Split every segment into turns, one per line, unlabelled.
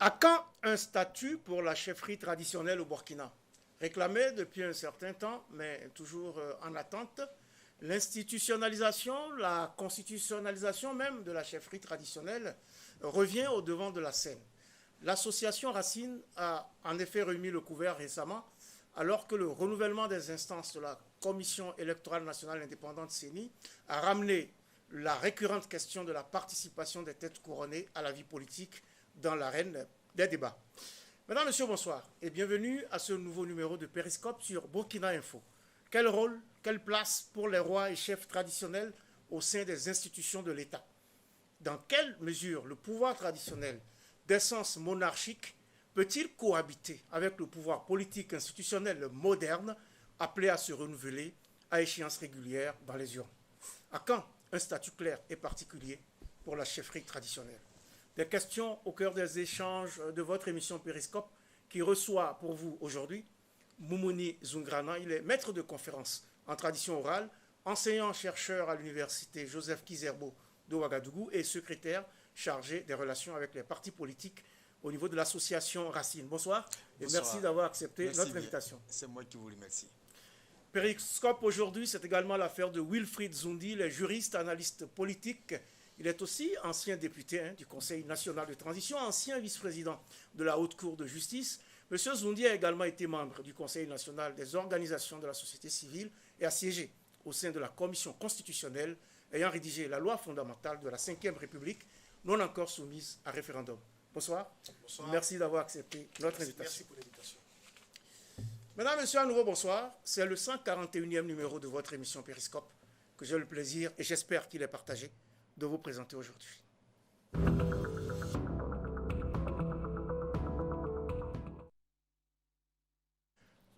À quand un statut pour la chefferie traditionnelle au Burkina? Réclamé depuis un certain temps, mais toujours en attente, l'institutionnalisation, la constitutionnalisation même de la chefferie traditionnelle revient au devant de la scène. L'association Racine a en effet remis le couvert récemment, alors que le renouvellement des instances de la Commission électorale nationale indépendante CENI a ramené la récurrente question de la participation des têtes couronnées à la vie politique dans l'arène des débats. Mesdames, Messieurs, bonsoir et bienvenue à ce nouveau numéro de Périscope sur Burkina Info. Quel rôle, quelle place pour les rois et chefs traditionnels au sein des institutions de l'État? Dans quelle mesure le pouvoir traditionnel d'essence monarchique peut-il cohabiter avec le pouvoir politique institutionnel moderne appelé à se renouveler à échéance régulière dans les urnes? À quand un statut clair et particulier pour la chefferie traditionnelle? Des questions au cœur des échanges de votre émission Périscope qui reçoit pour vous aujourd'hui Moumouni Zungrana. Il est maître de conférences en tradition orale, enseignant-chercheur à l'université Joseph Kizerbo de Ouagadougou et secrétaire chargé des relations avec les partis politiques au niveau de l'association Racine. Bonsoir et
Bonsoir.
Merci d'avoir accepté
Merci
notre
bien.
invitation.
C'est moi qui vous remercie.
Périscope aujourd'hui, c'est également l'affaire de Wilfried Zundi, il est juriste, analyste politique. Il est aussi ancien député du Conseil national de transition, ancien vice-président de la Haute Cour de justice. Monsieur Zundi a également été membre du Conseil national des organisations de la société civile et a siégé au sein de la Commission constitutionnelle ayant rédigé la loi fondamentale de la Ve République, non encore soumise à référendum. Bonsoir.
Bonsoir.
Merci d'avoir accepté notre invitation.
Merci pour l'invitation.
Mesdames, Messieurs, à nouveau bonsoir. C'est le 141e numéro de votre émission Périscope que j'ai le plaisir, et j'espère qu'il est partagé, de vous présenter aujourd'hui.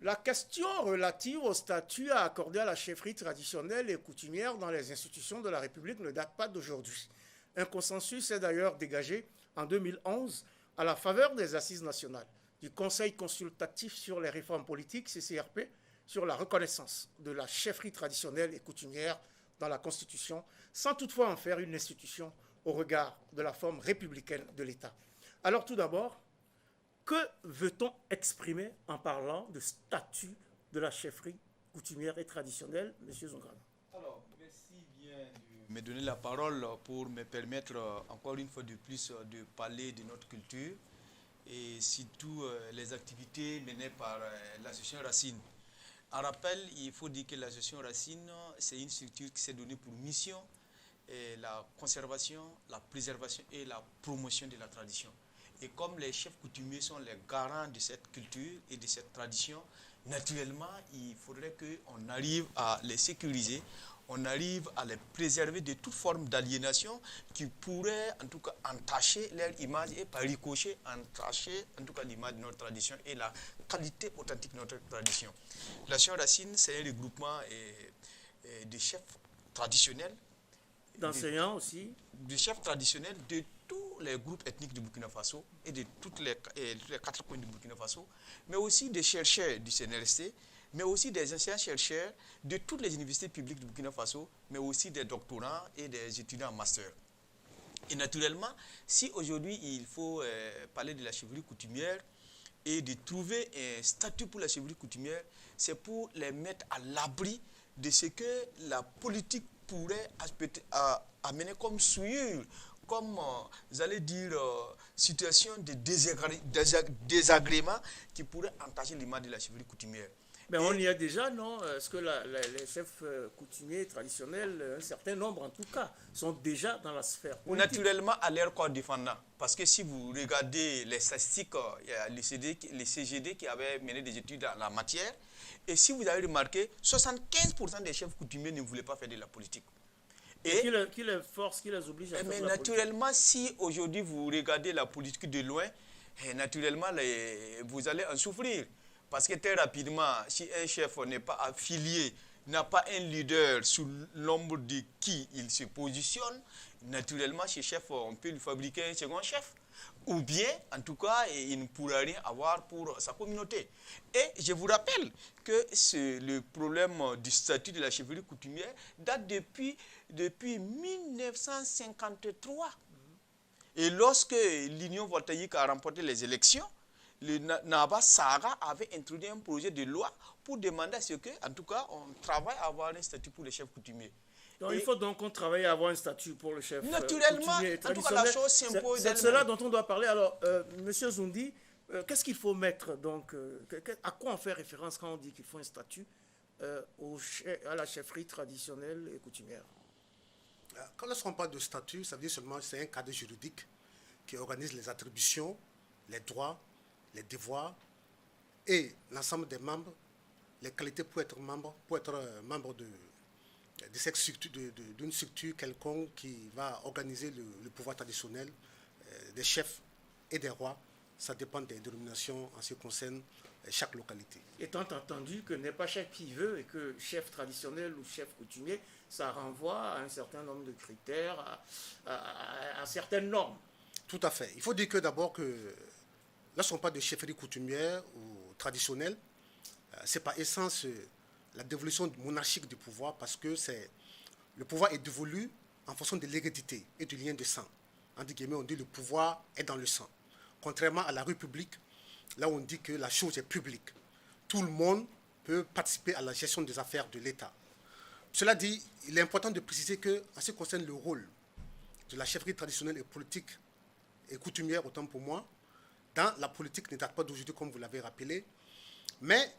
La question relative au statut à accorder à la chefferie traditionnelle et coutumière dans les institutions de la République ne date pas d'aujourd'hui. Un consensus est d'ailleurs dégagé en 2011 à la faveur des Assises nationales du Conseil consultatif sur les réformes politiques, CCRP, sur la reconnaissance de la chefferie traditionnelle et coutumière dans la Constitution, sans toutefois en faire une institution au regard de la forme républicaine de l'État. Alors tout d'abord, que veut-on exprimer en parlant de statut de la chefferie coutumière et traditionnelle, M. Zongran?
Alors, merci bien de me donner la parole pour me permettre encore une fois de plus de parler de notre culture et surtout les activités menées par l'association Racine. En rappel, il faut dire que l'association Racine, c'est une structure qui s'est donnée pour mission la conservation, la préservation et la promotion de la tradition. Et comme les chefs coutumiers sont les garants de cette culture et de cette tradition, naturellement, il faudrait qu'on arrive à les sécuriser, on arrive à les préserver de toute forme d'aliénation qui pourrait en tout cas entacher leur image et par ricochet entacher en tout cas l'image de notre tradition et la qualité authentique de notre tradition. L'association Racine, c'est un regroupement de chefs traditionnels,
d'enseignants aussi,
de chefs traditionnels de tous les groupes ethniques du Burkina Faso et de toutes les 4 coins du Burkina Faso, mais aussi des chercheurs du CNRST, mais aussi des anciens chercheurs de toutes les universités publiques du Burkina Faso, mais aussi des doctorants et des étudiants en master. Et naturellement, si aujourd'hui il faut parler de la chefferie coutumière et de trouver un statut pour la chefferie coutumière, c'est pour les mettre à l'abri de ce que la politique pourrait amener comme souillure, comme, vous allez dire, situation de désagrément qui pourrait entacher l'image de la chefferie coutumière.
Mais on y est déjà, non? Est-ce que les chefs coutumiers traditionnels, un certain nombre en tout cas, sont déjà dans la sphère politique?
Naturellement, à leur corps défendant. Parce que si vous regardez les statistiques, il y a les CGD qui avaient mené des études dans la matière. Et si vous avez remarqué, 75% des chefs coutumiers ne voulaient pas faire de la politique.
Et qui les force, qui les oblige à faire de la politique?
Naturellement, si aujourd'hui vous regardez la politique de loin, naturellement, vous allez en souffrir. Parce que très rapidement, si un chef n'est pas affilié, n'a pas un leader sous l'ombre de qui il se positionne, naturellement, ce chef, on peut lui fabriquer un second chef. Ou bien, en tout cas, il ne pourra rien avoir pour sa communauté. Et je vous rappelle que le problème du statut de la chefferie coutumière date depuis 1953. Et lorsque l'Union voltaïque a remporté les élections, le Naba Sara avait introduit un projet de loi pour demander à ce que, en tout cas, on travaille à avoir un statut pour les chefs coutumiers.
Donc, il faut donc qu'on travaille à avoir un statut pour le chef
naturellement,
coutumier et
en tout cas, la chose s'impose.
C'est de cela dont on doit parler. Alors, Monsieur Zoundi, qu'est-ce qu'il faut mettre donc, à quoi on fait référence quand on dit qu'il faut un statut à la chefferie traditionnelle et coutumière?
Quand on parle de statut, ça veut dire seulement que c'est un cadre juridique qui organise les attributions, les droits, les devoirs et l'ensemble des membres, les qualités pour être membre d'une structure quelconque qui va organiser le pouvoir traditionnel des chefs et des rois. Ça dépend des dénominations en ce qui concerne chaque localité.
Étant entendu que n'est pas chef qui veut et que chef traditionnel ou chef coutumier, ça renvoie à un certain nombre de critères, à certaines normes.
Tout à fait. Il faut dire que d'abord que lorsqu'on parle de chefferie coutumière ou traditionnelle, c'est par essence la dévolution monarchique du pouvoir parce que le pouvoir est dévolu en fonction de l'hérédité et du lien de sang. Entre guillemets, on dit que le pouvoir est dans le sang. Contrairement à la République, là où on dit que la chose est publique. Tout le monde peut participer à la gestion des affaires de l'État. Cela dit, il est important de préciser qu'en ce qui concerne le rôle de la chefferie traditionnelle et politique et coutumière, autant pour moi, dans la politique ne date pas d'aujourd'hui, comme vous l'avez rappelé, mais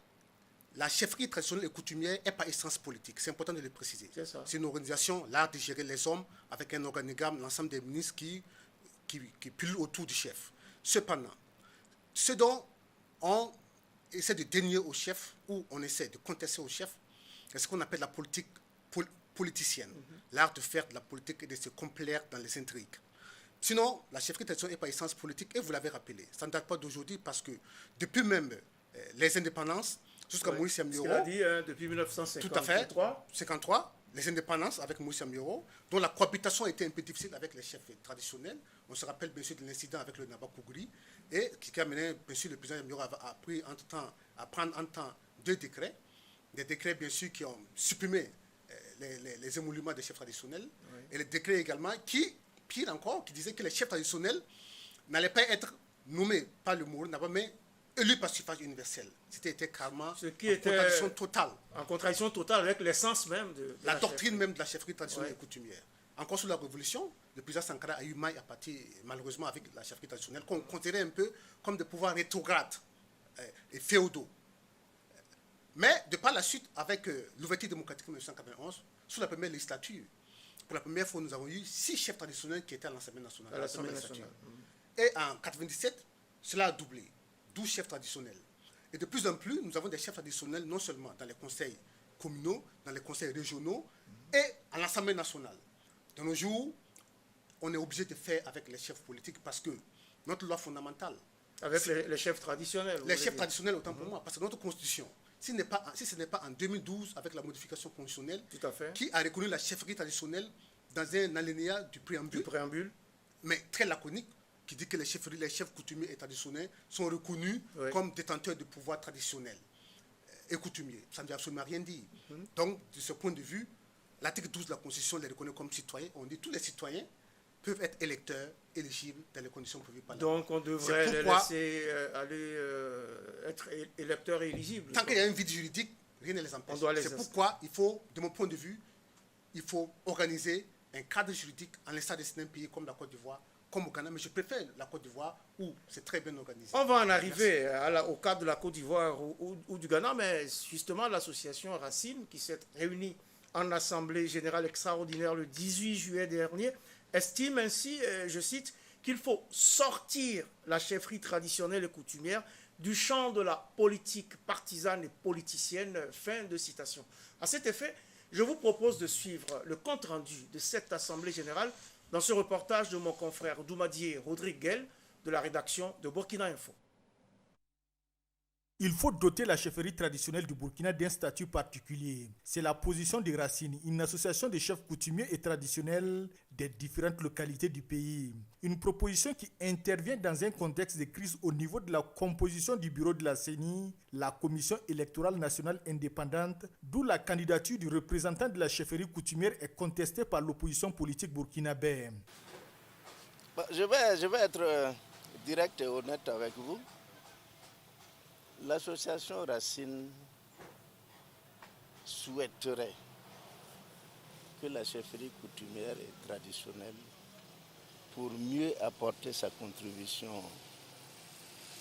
la chefferie traditionnelle et coutumière est par essence politique. C'est important de le préciser. C'est une organisation, l'art de gérer les hommes, avec un organigramme, l'ensemble des ministres qui pullulent autour du chef. Cependant, ce dont on essaie de dénier au chef, ou on essaie de contester au chef, c'est ce qu'on appelle la politique politicienne. L'art de faire de la politique et de se complaire dans les intrigues. Sinon, la chefferie traditionnelle est par essence politique, et vous l'avez rappelé. Ça ne date pas d'aujourd'hui parce que depuis même les indépendances, jusqu'à Moïse Samiro.
Ce qu'il a dit depuis 1953.
Tout à fait. 53, les indépendances avec Moïse Samiro, dont la cohabitation était un peu difficile avec les chefs traditionnels. On se rappelle bien sûr de l'incident avec le Naba Kougouri, et qui a mené, bien sûr, le président Samiro a prendre en temps 2 décrets. Des décrets, bien sûr, qui ont supprimé les émoluments des chefs traditionnels. Oui. Et les décrets également qui, pire encore, qui disaient que les chefs traditionnels n'allaient pas être nommés par le Mourou Naba, mais élus par suffrage universel. C'était carrément contradiction totale.
En contradiction totale avec l'essence même de
la doctrine même de la chefferie traditionnelle et coutumière. Encore sous la Révolution, le président Sankara a eu maille à partir, malheureusement, avec la chefferie traditionnelle, qu'on considérait un peu comme des pouvoirs rétrogrades et féodaux. Mais, de par la suite, avec l'ouverture démocratique en 1991, sous la première législature, pour la première fois, nous avons eu 6 chefs traditionnels qui étaient à l'Assemblée nationale. Et en 1997, cela a doublé. 12 chefs traditionnels. Et de plus en plus, nous avons des chefs traditionnels non seulement dans les conseils communaux, dans les conseils régionaux et à l'Assemblée nationale. De nos jours, on est obligé de faire avec les chefs politiques parce que notre loi fondamentale...
Avec les chefs traditionnels.
Les chefs traditionnels, autant pour moi, parce que notre constitution, si ce n'est pas en 2012, avec la modification constitutionnelle, qui a reconnu la chefferie traditionnelle dans un alinéa du préambule, mais très laconique, qui dit que les chefs coutumiers et traditionnels sont reconnus comme détenteurs de pouvoir traditionnel et coutumier. Ça ne veut absolument rien dire. Donc, de ce point de vue, l'article 12 de la Constitution les reconnaît comme citoyens. On dit que tous les citoyens peuvent être électeurs, éligibles dans les conditions prévues par la loi.
Donc, on devrait les laisser aller être électeurs et éligibles.
Tant qu'il y a un vide juridique, rien ne les empêche. C'est pourquoi il faut, de mon point de vue, il faut organiser un cadre juridique en l'instar de certains pays comme la Côte d'Ivoire, comme au Ghana, mais je préfère la Côte d'Ivoire où c'est très bien organisé.
On va en arriver au cas de la Côte d'Ivoire ou du Ghana, mais justement l'association Racine, qui s'est réunie en Assemblée générale extraordinaire le 18 juillet dernier, estime ainsi, je cite, qu'il faut sortir la chefferie traditionnelle et coutumière du champ de la politique partisane et politicienne, fin de citation. À cet effet, je vous propose de suivre le compte-rendu de cette Assemblée générale dans ce reportage de mon confrère Doumadié Rodrigue de la rédaction de Burkina Info.
Il faut doter la chefferie traditionnelle du Burkina d'un statut particulier. C'est la position des Racines, une association de chefs coutumiers et traditionnels des différentes localités du pays. Une proposition qui intervient dans un contexte de crise au niveau de la composition du bureau de la CENI, la Commission électorale nationale indépendante, d'où la candidature du représentant de la chefferie coutumière est contestée par l'opposition politique burkinabé.
Je vais être direct et honnête avec vous. L'association Racine souhaiterait que la chefferie coutumière et traditionnelle, pour mieux apporter sa contribution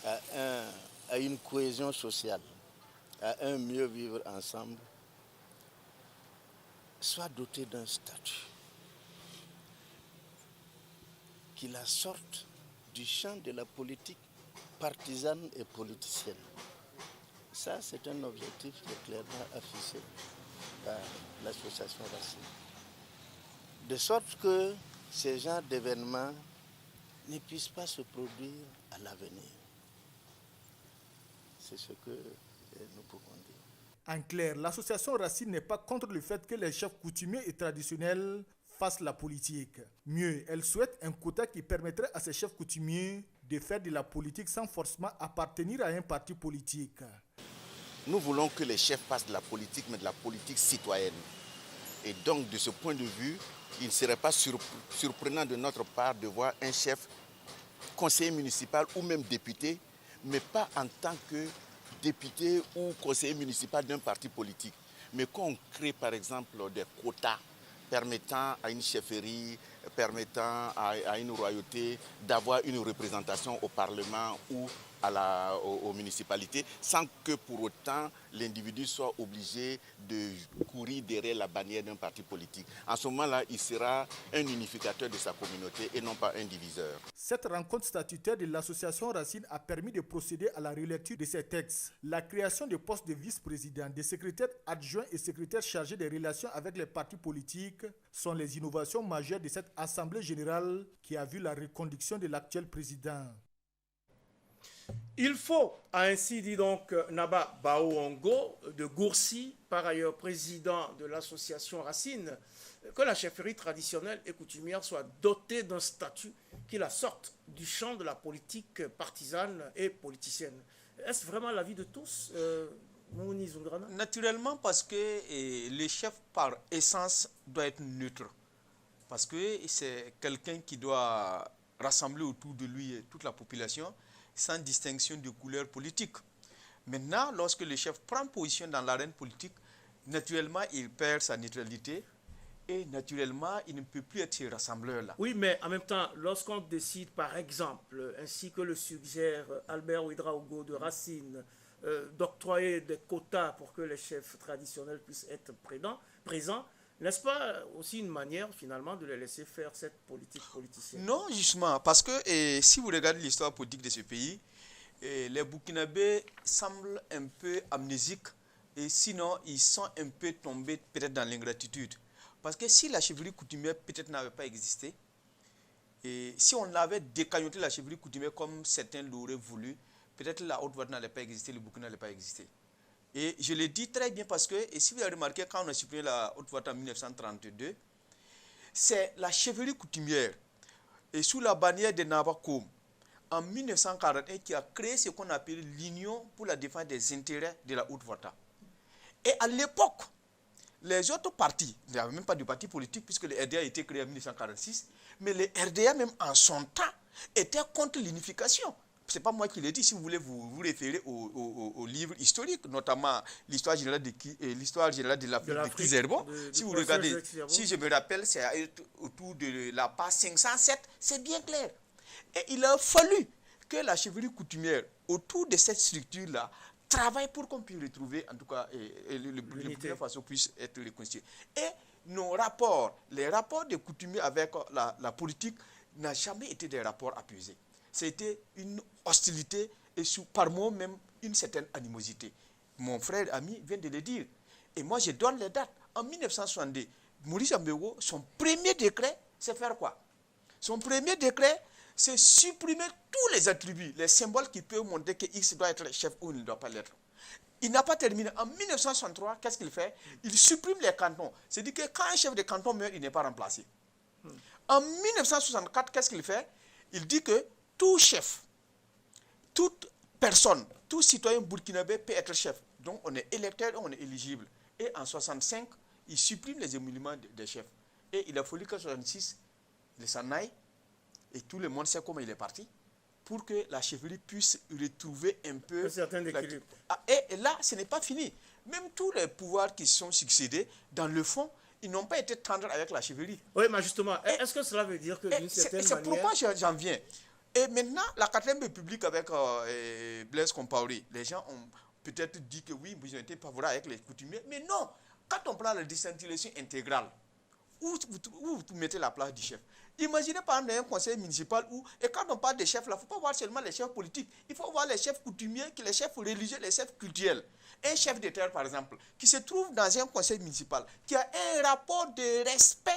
à une cohésion sociale, à un mieux vivre ensemble, soit dotée d'un statut qui la sorte du champ de la politique partisane et politicienne. Ça, c'est un objectif qui est clairement affiché par l'association Racine. De sorte que ces genres d'événements ne puissent pas se produire à l'avenir. C'est ce que nous pouvons dire.
En clair, l'association Racine n'est pas contre le fait que les chefs coutumiers et traditionnels fassent la politique. Mieux, elle souhaite un quota qui permettrait à ces chefs coutumiers de faire de la politique sans forcément appartenir à un parti politique.
Nous voulons que les chefs fassent de la politique, mais de la politique citoyenne. Et donc, de ce point de vue, il ne serait pas surprenant de notre part de voir un chef conseiller municipal ou même député, mais pas en tant que député ou conseiller municipal d'un parti politique. Mais qu'on crée par exemple des quotas permettant à une chefferie, permettant à une royauté d'avoir une représentation au Parlement ou aux municipalités, sans que pour autant l'individu soit obligé de courir derrière la bannière d'un parti politique. En ce moment-là, il sera un unificateur de sa communauté et non pas un diviseur.
Cette rencontre statutaire de l'association Racine a permis de procéder à la relecture de ces textes. La création de postes de vice-président, de secrétaires adjoints et secrétaires chargés des relations avec les partis politiques sont les innovations majeures de cette Assemblée générale qui a vu la reconduction de l'actuel président.
Il faut, a ainsi dit donc Naba Baoongo de Gourcy, par ailleurs président de l'association Racine, que la chefferie traditionnelle et coutumière soit dotée d'un statut qui la sorte du champ de la politique partisane et politicienne. Est-ce vraiment l'avis de tous, Mouni Zungrana?
Naturellement, parce que le chef, par essence, doit être neutre. Parce que c'est quelqu'un qui doit rassembler autour de lui toute la population, sans distinction de couleur politique. Maintenant, lorsque le chef prend position dans l'arène politique, naturellement, il perd sa neutralité et naturellement, il ne peut plus être ce rassembleur-là.
Oui, mais en même temps, lorsqu'on décide, par exemple, ainsi que le suggère Albert Ouedraogo de Racine, d'octroyer des quotas pour que les chefs traditionnels puissent être présents, n'est-ce pas aussi une manière, finalement, de les laisser faire cette politique politicienne?
Non, justement, parce que si vous regardez l'histoire politique de ce pays, les Burkinabés semblent un peu amnésiques, et sinon, ils sont un peu tombés peut-être dans l'ingratitude. Parce que si la chefferie coutumière peut-être n'avait pas existé, et si on avait décagnoté la chefferie coutumière comme certains l'auraient voulu, peut-être la Haute-Volta n'allait pas exister, le Burkina n'allait pas exister. Et je le dis très bien parce que, et si vous avez remarqué, quand on a supprimé la Haute-Volta en 1932, c'est la chefferie coutumière, et sous la bannière de Nabakoum, en 1941, qui a créé ce qu'on appelle l'Union pour la défense des intérêts de la Haute-Volta. Et à l'époque, les autres partis, il n'y avait même pas de parti politique puisque le RDA a été créé en 1946, mais le RDA même en son temps était contre l'unification. Ce n'est pas moi qui l'ai dit, si vous voulez vous référer aux livres historiques, notamment l'histoire générale de l'Afrique de Kizerbo. Si vous regardez, si je me rappelle, c'est autour de la page 507, c'est bien clair. Et il a fallu que la chefferie coutumière, autour de cette structure-là, travaille pour qu'on puisse retrouver, en tout cas, le Burkina Faso puisse être reconstitué. Et nos rapports, les rapports des coutumiers avec la politique, n'ont jamais été des rapports apaisés. C'était une hostilité et par moments même une certaine animosité. Mon frère ami vient de le dire. Et moi, je donne les dates. En 1962, Maurice Ambego, son premier décret, c'est faire quoi? Son premier décret, c'est supprimer tous les attributs, les symboles qui peuvent montrer que X doit être chef ou il ne doit pas l'être. Il n'a pas terminé. En 1963, qu'est-ce qu'il fait? Il supprime les cantons. C'est-à-dire que quand un chef de canton meurt, il n'est pas remplacé. En 1964, qu'est-ce qu'il fait? Il dit que tout chef, toute personne, tout citoyen burkinabé peut être chef. Donc on est électeur et on est éligible. Et en 1965, il supprime les émoluments des chefs. Et il a fallu qu'en 1966, il s'en aille et tout le monde sait comment il est parti, pour que la chefferie puisse retrouver un peu...
Un certain équilibre.
Et là, ce n'est pas fini. Même tous les pouvoirs qui sont succédés, dans le fond, ils n'ont pas été tendres avec la chefferie.
Oui, mais justement, est-ce que cela veut dire que d'une certaine manière...
C'est pourquoi j'en viens. Et maintenant, la 4e République avec Blaise Compaoré, les gens ont peut-être dit que oui, ils ont été favorables avec les coutumiers, mais non. Quand on prend la décentralisation intégrale, où vous mettez la place du chef? Imaginez par exemple un conseil municipal où, et quand on parle des chefs, là, il ne faut pas voir seulement les chefs politiques, il faut voir les chefs coutumiers, les chefs religieux, les chefs culturels. Un chef de terre, par exemple, qui se trouve dans un conseil municipal, qui a un rapport de respect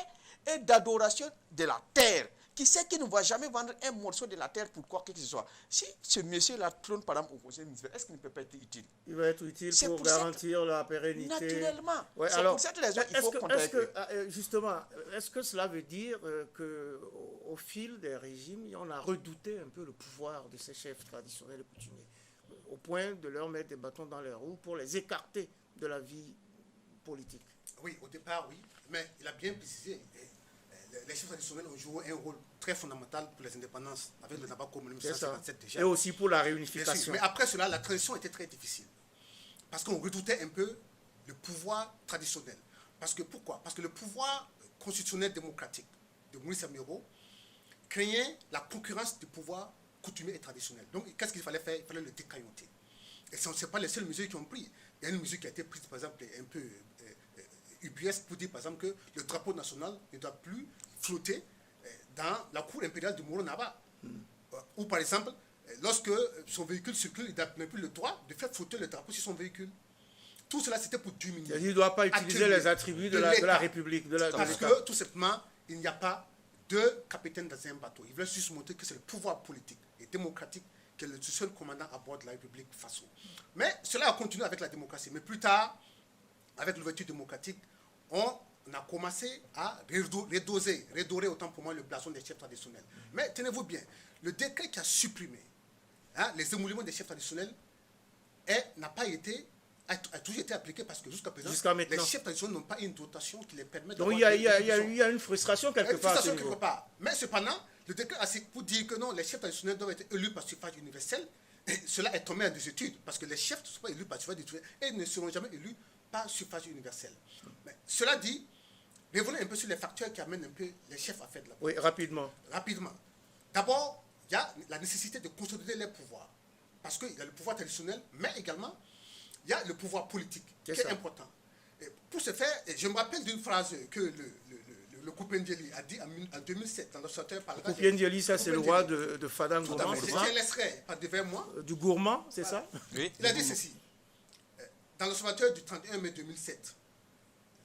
et d'adoration de la terre, qui sait qu'il ne va jamais vendre un morceau de la terre pour quoi que ce soit. Si ce monsieur-là trône par exemple au conseil municipal, est-ce qu'il ne peut pas être utile?
Il va être utile pour garantir la pérennité.
Naturellement.
Ouais,
c'est
alors,
pour cette raison qu'il faut compter avec eux.
Justement, est-ce que cela veut dire qu'au fil des régimes, on a redouté un peu le pouvoir de ces chefs traditionnels et coutumiers, au point de leur mettre des bâtons dans les roues pour les écarter de la vie politique?
Oui, au départ, oui. Mais il a bien précisé, les chefs traditionnels ont joué un rôle très fondamental pour les indépendances, avec le Nabako en 1957 déjà.
Et aussi pour la
Bien
réunification.
sûr. Mais après cela, la transition était très difficile. Parce qu'on redoutait un peu le pouvoir traditionnel. Pourquoi? Parce que le pouvoir constitutionnel démocratique de Maurice Amiro craignait la concurrence du pouvoir coutumier et traditionnel. Donc, qu'est-ce qu'il fallait faire? Il fallait le décailloter. Et ce n'est pas les seules mesures qui ont pris. Il y a une mesure qui a été prise, par exemple, un peu ubuesque, pour dire, par exemple, que le drapeau national ne doit plus flotter dans la cour impériale du Moro Naba. Ou, par exemple, lorsque son véhicule circule, il n'a plus le droit de faire flotter le drapeau sur son véhicule. Tout cela, c'était pour diminuer.
Il ne doit pas utiliser les attributs de la République.
Parce que, tout simplement, il n'y a pas deux capitaines dans un bateau. Il voulait juste montrer que c'est le pouvoir politique et démocratique qui est le seul commandant à bord de la République Faso. Mais cela a continué avec la démocratie. Mais plus tard, avec l'ouverture démocratique, on a commencé à redorer autant pour moi le blason des chefs traditionnels. Mais tenez-vous bien, le décret qui a supprimé les émoluments des chefs traditionnels a toujours été appliqué parce que jusqu'à présent, les chefs traditionnels n'ont pas une dotation qui les permet
Donc il y a une frustration quelque part.
Mais cependant, le décret a pour dire que non, les chefs traditionnels doivent être élus par suffrage universel. Et cela est tombé en désuétude parce que les chefs ne sont pas élus par suffrage universel et ne seront jamais élus par suffrage universel. Mais cela dit, revenons un peu sur les facteurs qui amènent un peu les chefs à faire de la politique.
Oui, rapidement.
D'abord, il y a la nécessité de consolider les pouvoirs. Parce qu'il y a le pouvoir traditionnel, mais également, il y a le pouvoir politique, qui est important. Et pour ce faire, je me rappelle d'une phrase que le Koupendieli a dit en 2007 dans l'observateur par
le Koupendieli, ça c'est le roi de Fadang Gourmand.
Je laisserai par devers moi.
Du Gourmand, c'est ça?
Oui.
Il a dit ceci. Dans l'observateur du 31 mai 2007,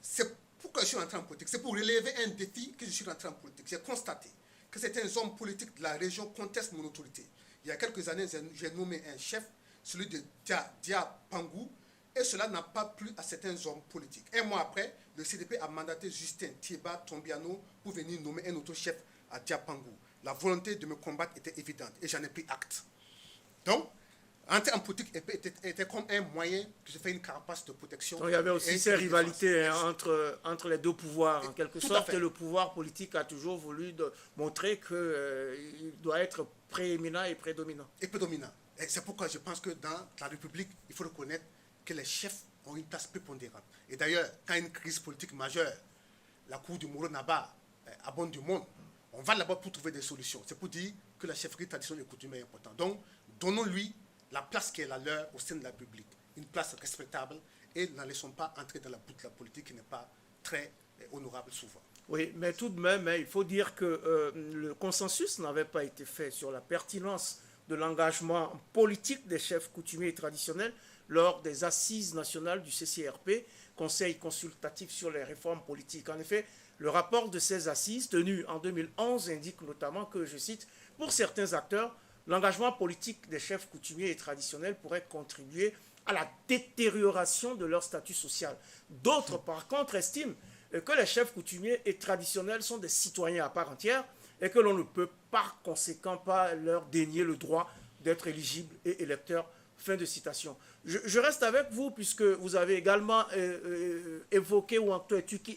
c'est pourquoi je suis rentré en politique. C'est pour relever un défi que je suis rentré en politique. J'ai constaté que certains hommes politiques de la région contestent mon autorité. Il y a quelques années, j'ai nommé un chef, celui de Dia Pangou, et cela n'a pas plu à certains hommes politiques. Un mois après, le CDP a mandaté Justin Thieba Tombiano pour venir nommer un autre chef à Dia Pangou. La volonté de me combattre était évidente et j'en ai pris acte. Donc, entrer en politique était comme un moyen que je fais une carapace de protection.
Donc, il y avait aussi ces rivalités entre les deux pouvoirs, en quelque sorte, et le pouvoir politique a toujours voulu montrer qu'il doit être prééminent et prédominant.
Et prédominant. Et c'est pourquoi je pense que dans la République, il faut reconnaître que les chefs ont une place prépondérante. Et d'ailleurs, quand il y a une crise politique majeure, la cour du Moro Naba abonde du monde, on va là-bas pour trouver des solutions. C'est pour dire que la chefferie traditionnelle et coutumière est importante. Donc, donnons-lui la place qui est la leur au sein de la République. Une place respectable et n'en laissons pas entrer dans la boue de la politique qui n'est pas très honorable souvent.
Oui, mais tout de même, il faut dire que le consensus n'avait pas été fait sur la pertinence de l'engagement politique des chefs coutumiers et traditionnels lors des assises nationales du CCRP, Conseil consultatif sur les réformes politiques. En effet, le rapport de ces assises, tenu en 2011, indique notamment que, je cite, « Pour certains acteurs, l'engagement politique des chefs coutumiers et traditionnels pourrait contribuer à la détérioration de leur statut social. D'autres, par contre, estiment que les chefs coutumiers et traditionnels sont des citoyens à part entière et que l'on ne peut par conséquent pas leur dénier le droit d'être éligibles et électeurs. » Fin de citation. Je reste avec vous puisque vous avez également évoqué ou en tout cas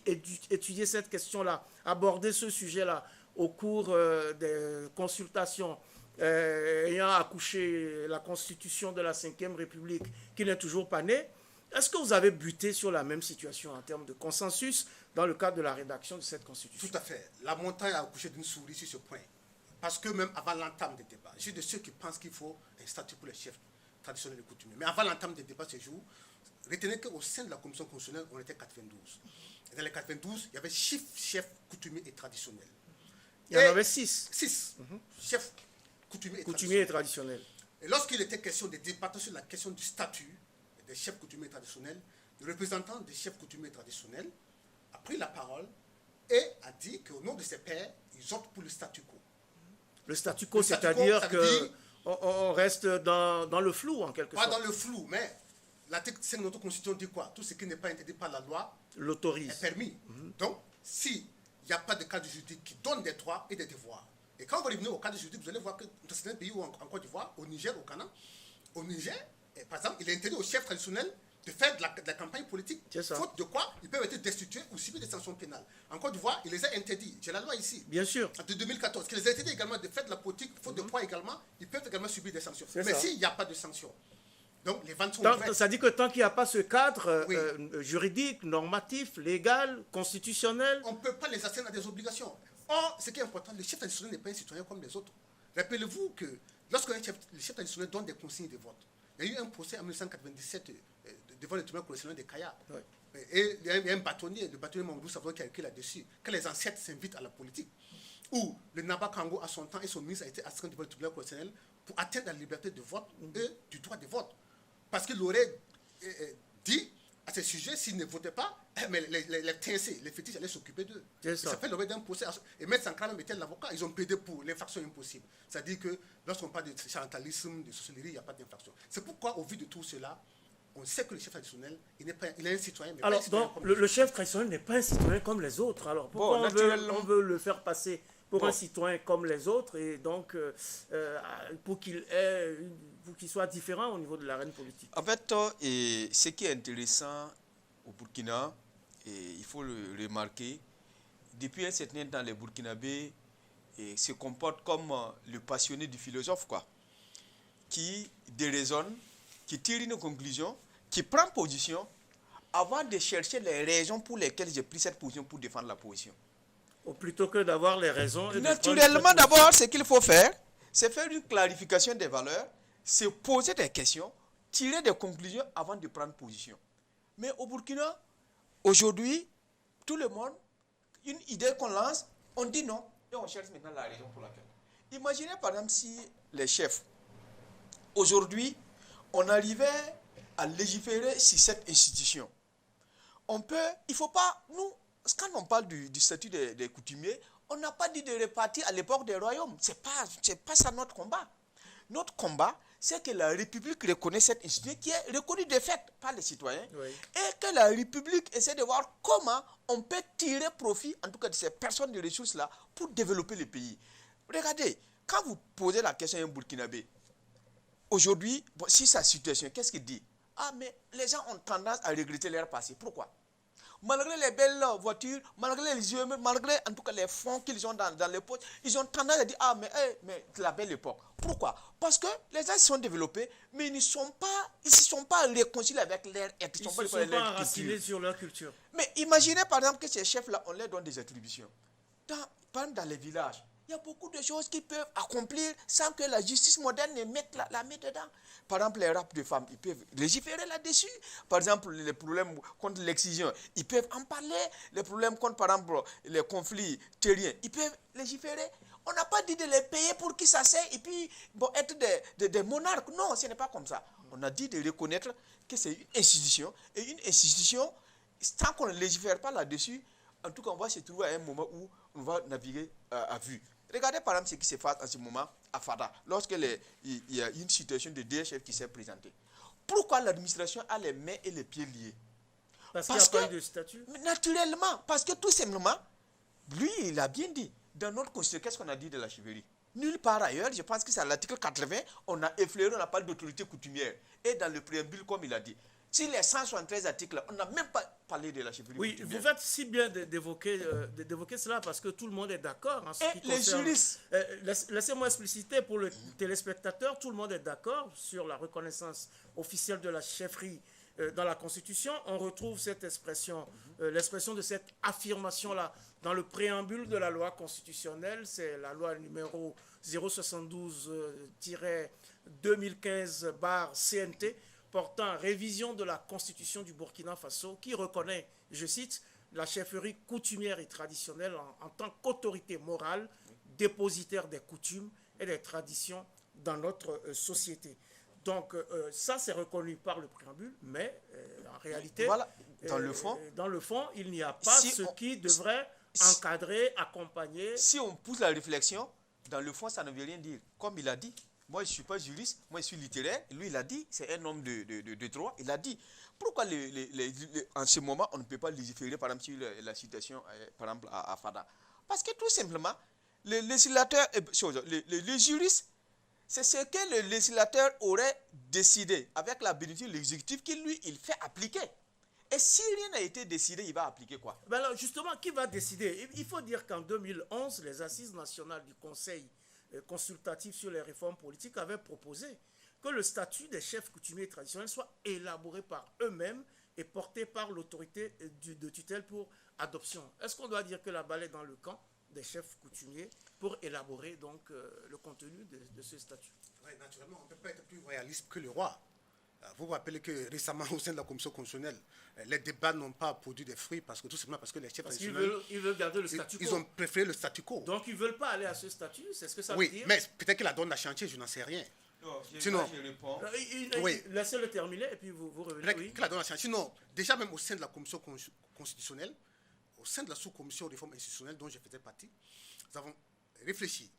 étudié cette question-là, abordé ce sujet-là au cours des consultations ayant accouché la constitution de la Ve République, qui n'est toujours pas née, est-ce que vous avez buté sur la même situation en termes de consensus dans le cadre de la rédaction de cette constitution?
Tout à fait. La montagne a accouché d'une souris sur ce point. Parce que même avant l'entame des débats, je suis de ceux qui pensent qu'il faut un statut pour les chefs traditionnels et coutumiers. Mais avant l'entame des débats ce jour, retenez qu'au sein de la commission constitutionnelle, on était 92. Et dans les 92, il y avait 6 chefs coutumiers et traditionnels.
Il y en avait 6.
6 chefs coutumiers
et traditionnels.
Et lorsqu'il était question de débattre sur la question du statut des chefs coutumiers et traditionnels, le représentant des chefs coutumiers et traditionnels a pris la parole et a dit qu'au nom de ses pairs, ils optent pour le statu quo.
Le statu quo, c'est-à-dire qu'on reste dans le flou, en quelque sorte.
Pas dans le flou, mais l'article 5 de notre Constitution dit quoi? Tout ce qui n'est pas interdit par la loi
l'autorise.
Est permis. Donc, s'il n'y a pas de cadre juridique qui donne des droits et des devoirs, et quand vous revenez au cadre juridique, vous allez voir que dans certains pays, en Côte d'Ivoire, au Niger, au Ghana, au Niger, par exemple, il est interdit aux chefs traditionnels de faire de la campagne politique. Faute de quoi, ils peuvent être destitués ou subir des sanctions pénales. En Côte d'Ivoire, il les a interdits. J'ai la loi ici.
Bien sûr.
De 2014, qui les a interdits également de faire de la politique, faute de quoi également, ils peuvent également subir des sanctions. Mais s'il n'y a pas de sanctions, donc les ventes sont ouvertes.
Ça dit que tant qu'il n'y a pas ce cadre juridique, normatif, légal, constitutionnel,
on ne peut pas les astreindre à des obligations. Or, ce qui est important, le chef traditionnel n'est pas un citoyen comme les autres. Rappelez-vous que lorsque le chef traditionnel donne des consignes de vote, il y a eu un procès en 1997 devant le tribunal correctionnel de Kaya. Oui. Et il y a un bâtonnier, le bâtonnier Mamadou Savon qui a écrit là-dessus, que les ancêtres s'invitent à la politique. Où le Naba Kango, à son temps, et son ministre a été astreint devant le tribunal correctionnel pour atteindre la liberté de vote et du droit de vote. Parce qu'il aurait dit à ce sujet, s'ils ne votaient pas, mais les TNC, les fétiches allaient s'occuper d'eux. Ça fait l'objet d'un procès. Et M. Sankara mettait l'avocat, ils ont plaidé pour l'infraction impossible. C'est-à-dire que lorsqu'on parle de charlatanisme, de sorcellerie, il n'y a pas d'infraction. C'est pourquoi, au vu de tout cela, on sait que le chef traditionnel, il est un citoyen. Mais
alors, donc, le chef traditionnel n'est pas un citoyen comme les autres. Alors, pourquoi on veut le faire passer pour un citoyen comme les autres et donc pour qu'il soit différent au niveau de l'arène politique?
En fait, ce qui est intéressant au Burkina, et il faut le remarquer, depuis un certain temps, les Burkinabés se comportent comme le passionné du philosophe, quoi, qui déraisonne, qui tire une conclusion, qui prend position avant de chercher les raisons pour lesquelles j'ai pris cette position pour défendre la position.
Ou plutôt que d'avoir les raisons.
Naturellement, d'abord, ce qu'il faut faire, c'est faire une clarification des valeurs, se poser des questions, tirer des conclusions avant de prendre position. Mais au Burkina, aujourd'hui, tout le monde, une idée qu'on lance, on dit non, et on cherche maintenant la raison pour laquelle. Imaginez par exemple si les chefs, aujourd'hui, on arrivait à légiférer sur cette institution. Il ne faut pas, nous, quand on parle du statut des coutumiers, on n'a pas dit de répartir à l'époque des royaumes. Ce n'est pas ça notre combat. Notre combat, c'est que la République reconnaît cette institution qui est reconnue de fait par les citoyens, et que la République essaie de voir comment on peut tirer profit, en tout cas de ces personnes de ressources-là, pour développer le pays. Regardez, quand vous posez la question à un Burkinabé, aujourd'hui, si sa situation, qu'est-ce qu'il dit? Ah, mais les gens ont tendance à regretter leur passé. Pourquoi? Malgré les belles voitures, malgré les yeux, malgré en tout cas les fonds qu'ils ont dans les poches, ils ont tendance à dire ah mais la belle époque. Pourquoi? Parce que les gens se sont développés, mais ils ne se sont pas réconciliés avec leur être.
Ils ne se sont pas enracinés sur leur culture.
Mais imaginez par exemple que ces chefs-là, on leur donne des attributions. Par exemple dans les villages, il y a beaucoup de choses qu'ils peuvent accomplir sans que la justice moderne ne mette la main dedans. Par exemple, les rapes de femmes, ils peuvent légiférer là-dessus. Par exemple, les problèmes contre l'excision, ils peuvent en parler. Les problèmes contre, par exemple, les conflits terriens, ils peuvent légiférer. On n'a pas dit de les payer pour qu'ils s'asseyent et puis être des monarques. Non, ce n'est pas comme ça. On a dit de reconnaître que c'est une institution. Et une institution, tant qu'on ne légifère pas là-dessus, en tout cas, on va se trouver à un moment où on va naviguer à vue. Regardez par exemple ce qui se passe en ce moment à Fada, lorsqu'il y a une situation de DHF qui s'est présentée. Pourquoi l'administration a les mains et les pieds liés?
Parce qu'il n'y a pas eu de statut?
Naturellement, parce que tout simplement, lui, il a bien dit, dans notre constitution, qu'est-ce qu'on a dit de la chevalerie? Nulle part ailleurs, je pense que c'est à l'article 80, on a effleuré, on n'a pas d'autorité coutumière. Et dans le préambule, comme il a dit, Sur les 173 articles, on n'a même pas parlé de la chefferie coutumière.
Oui, vous faites si bien d'évoquer cela parce que tout le monde est d'accord en ce qui
les
concerne...
juristes.
Laissez-moi expliciter pour le téléspectateur, tout le monde est d'accord sur la reconnaissance officielle de la chefferie dans la Constitution. On retrouve cette expression, l'expression de cette affirmation-là dans le préambule de la loi constitutionnelle. C'est la loi numéro 072-2015/CNT portant révision de la Constitution du Burkina Faso qui reconnaît, je cite, la chefferie coutumière et traditionnelle en tant qu'autorité morale, dépositaire des coutumes et des traditions dans notre société. Donc ça, c'est reconnu par le préambule, mais en réalité,
voilà, dans le fond,
il n'y a pas qui devrait encadrer, accompagner.
Si on pousse la réflexion, dans le fond, ça ne veut rien dire. Comme il a dit, moi je ne suis pas juriste, moi je suis littéraire, lui il a dit, c'est un homme de droit, il a dit. Pourquoi en ce moment, on ne peut pas légiférer, par exemple, sur la situation, par exemple, à Fada? Parce que tout simplement, les législateurs, les juristes, c'est ce que le législateur aurait décidé avec la bénédiction de l'exécutif qui, lui, il fait appliquer. Et si rien n'a été décidé, il va appliquer quoi?
Ben alors justement, qui va décider? Il faut dire qu'en 2011, les Assises nationales du Conseil consultatif sur les réformes politiques avaient proposé que le statut des chefs coutumiers traditionnels soit élaboré par eux-mêmes et porté par l'autorité de tutelle pour adoption. Est-ce qu'on doit dire que la balle est dans le camp des chefs coutumiers pour élaborer donc le contenu de ce statut?
Oui, naturellement, on ne peut pas être plus réaliste que le roi. Vous vous rappelez que récemment, au sein de la commission constitutionnelle, les débats n'ont pas produit des fruits parce que tout simplement parce que les chefs traditionnels...
Ils veulent garder le statu quo.
Ils ont préféré le statu quo.
Donc ils ne veulent pas aller à ce statut, c'est ce que ça veut dire?
Oui, mais peut-être que la donne a changé, je n'en sais rien.
Non,
sinon,
je réponds.
Oui.
Laissez-le terminer et puis vous revenez. Oui.
Que la donne a changé. Sinon, déjà même au sein de la commission constitutionnelle, au sein de la sous-commission réforme institutionnelle dont je faisais partie, nous avons réfléchi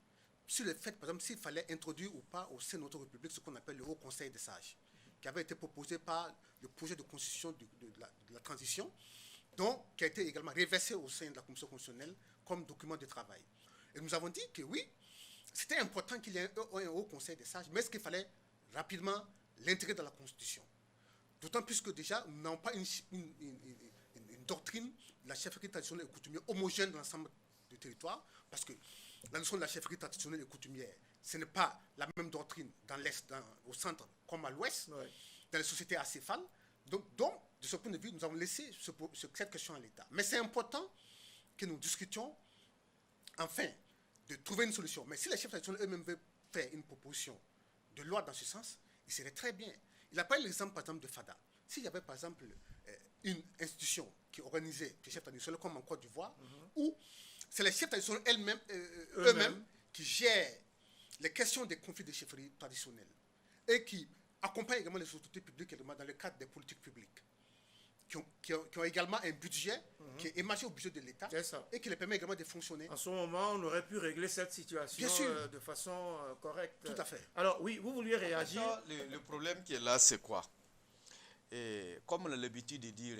sur le fait, par exemple, s'il fallait introduire ou pas au sein de notre République ce qu'on appelle le Haut Conseil des sages, qui avait été proposé par le projet de constitution de la transition, qui a été également reversé au sein de la commission constitutionnelle comme document de travail. Et nous avons dit que oui, c'était important qu'il y ait un Haut Conseil des sages, mais est-ce qu'il fallait rapidement l'intégrer dans la Constitution? D'autant plus que déjà, nous n'avons pas une doctrine de la chefferie traditionnelle et coutumière homogène dans l'ensemble du territoire, parce que la notion de la chefferie traditionnelle et coutumière, ce n'est pas la même doctrine dans l'Est, au centre comme à l'Ouest, dans les sociétés acéphales. Donc, de ce point de vue, nous avons laissé cette question à l'État. Mais c'est important que nous discutions, enfin, de trouver une solution. Mais si les chefs traditionnels eux-mêmes veulent faire une proposition de loi dans ce sens, il serait très bien. Il n'a pas eu l'exemple, par exemple, de FADA. S'il y avait, par exemple, une institution qui organisait les chefs traditionnels, comme en Côte d'Ivoire, où c'est les chefs traditionnels eux-mêmes qui gèrent les questions des conflits de chefferie traditionnelle et qui accompagnent également les autorités publiques dans le cadre des politiques publiques, qui ont également un budget qui est émargé au budget de l'État et qui les permet également de fonctionner.
En ce moment, on aurait pu régler cette situation de façon correcte.
Tout à fait.
Alors oui, vous vouliez réagir.
Le problème qui est là, c'est quoi? Et comme on a l'habitude de dire,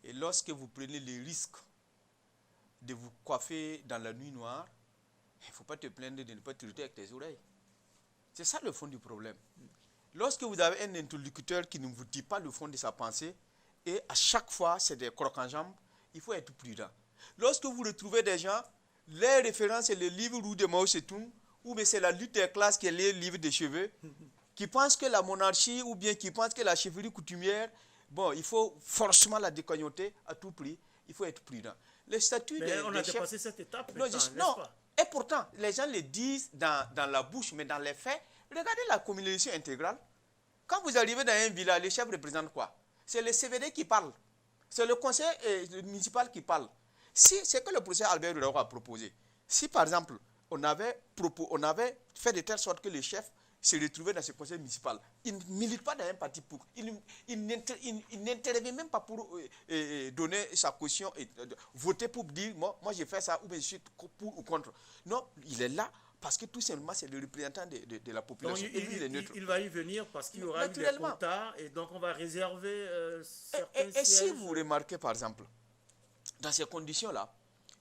et lorsque vous prenez le risque de vous coiffer dans la nuit noire, il ne faut pas te plaindre de ne pas t'irriter avec tes oreilles. C'est ça le fond du problème. Lorsque vous avez un interlocuteur qui ne vous dit pas le fond de sa pensée, et à chaque fois c'est des crocs en jambes, il faut être prudent. Lorsque vous retrouvez des gens, les références c'est le livre Roux de Mao Tse-tung, ou bien c'est la lutte des classes qui est le livre des cheveux, qui pensent que la monarchie ou bien qui pensent que la chefferie coutumière, bon, il faut forcément la décognoter à tout prix, il faut être prudent. Le statut
on a dépassé cette étape.
Non, et pourtant, les gens le disent dans la bouche, mais dans les faits, regardez la communication intégrale. Quand vous arrivez dans un village, le chef représente quoi? C'est le CVD qui parle. C'est le conseil municipal qui parle. Si c'est que le professeur Albert Roux a proposé, si par exemple, on avait fait de telle sorte que le chef se retrouvait dans ce conseil municipal, il ne milite pas dans un parti pour. Il n'intervient même pas pour donner sa caution et voter pour dire moi j'ai fait ça ou bien je suis pour ou contre. Non, il est là parce que tout simplement c'est le représentant de la population.
Donc, il va y venir parce qu'il y aura eu des quotas et donc on va réserver certains sièges.
Et si vous remarquez par exemple, dans ces conditions-là,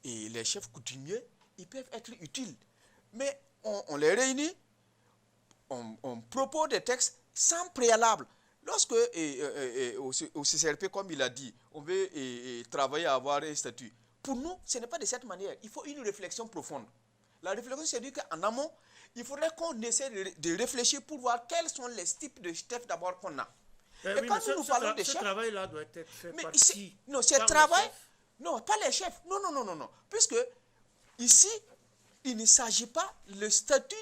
et les chefs coutumiers, ils peuvent être utiles. Mais on les réunit, on propose des textes sans préalable. Lorsque au CCRP, comme il a dit, on veut travailler à avoir un statut, pour nous, ce n'est pas de cette manière. Il faut une réflexion profonde. La réflexion, c'est dire qu'en amont, il faudrait qu'on essaie de réfléchir pour voir quels sont les types de chefs d'abord qu'on a.
Et
oui, quand nous parlons de chefs...
Ce travail-là doit être fait
mais
par
ici,
qui?
non, ce travail... Non, pas les chefs. Non. Puisque ici, il ne s'agit pas... Le statut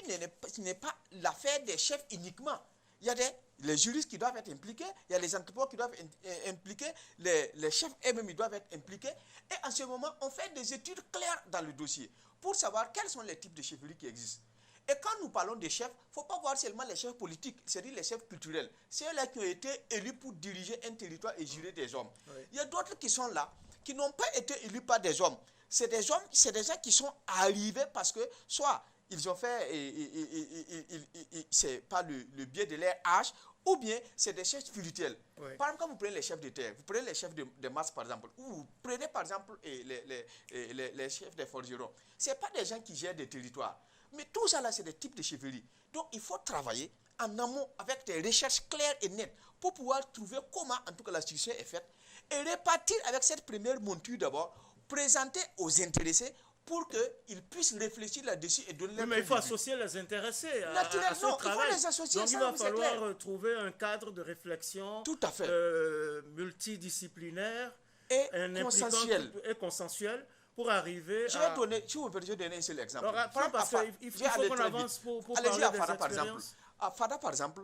n'est pas l'affaire des chefs uniquement. Il y a les juristes qui doivent être impliqués, il y a les entrepreneurs qui doivent être impliqués, les chefs eux-mêmes doivent être impliqués. Et en ce moment, on fait des études claires dans le dossier pour savoir quels sont les types de chefferies qui existent. Et quand nous parlons des chefs, il ne faut pas voir seulement les chefs politiques, c'est-à-dire les chefs culturels. C'est eux-là qui ont été élus pour diriger un territoire et gérer des hommes. Oui. Il y a d'autres qui sont là, qui n'ont pas été élus par des hommes. C'est des hommes, c'est des gens qui sont arrivés parce que soit ils ont fait, c'est par le biais de leur âge, ou bien c'est des chefs spirituels. Oui. Par exemple, quand vous prenez les chefs de terre, vous prenez les chefs de masse par exemple, ou vous prenez par exemple les chefs des forgerons. Ce n'est pas des gens qui gèrent des territoires. Mais tout ça là, c'est des types de chefferies. Donc il faut travailler en amont avec des recherches claires et nettes pour pouvoir trouver comment en tout cas la structure est faite et répartir avec cette première monture d'abord, présenter aux intéressés pour qu'ils puissent réfléchir là-dessus et donner leur
mais il faut associer les intéressés à ce travail.
Il faut les associer.
Donc il va falloir trouver un cadre de réflexion
tout à fait.
Multidisciplinaire
et
consensuel pour arriver
je vais donner, si vous me permettez de donner un seul exemple.
Alors, parce qu'il faut qu'on avance pour parler
à
des
Fada,
expériences.
par exemple. À Fada, par exemple,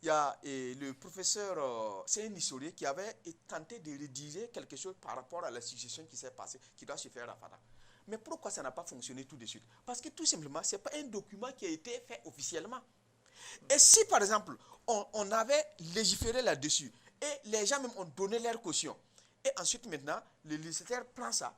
il y a le professeur, c'est un historien qui avait tenté de rédiger quelque chose par rapport à la succession qui s'est passée, qui doit se faire à Fada. Mais pourquoi ça n'a pas fonctionné tout de suite? Parce que tout simplement, ce n'est pas un document qui a été fait officiellement. Et si, par exemple, on avait légiféré là-dessus, et les gens même ont donné leur caution, et ensuite maintenant, le législateur prend ça,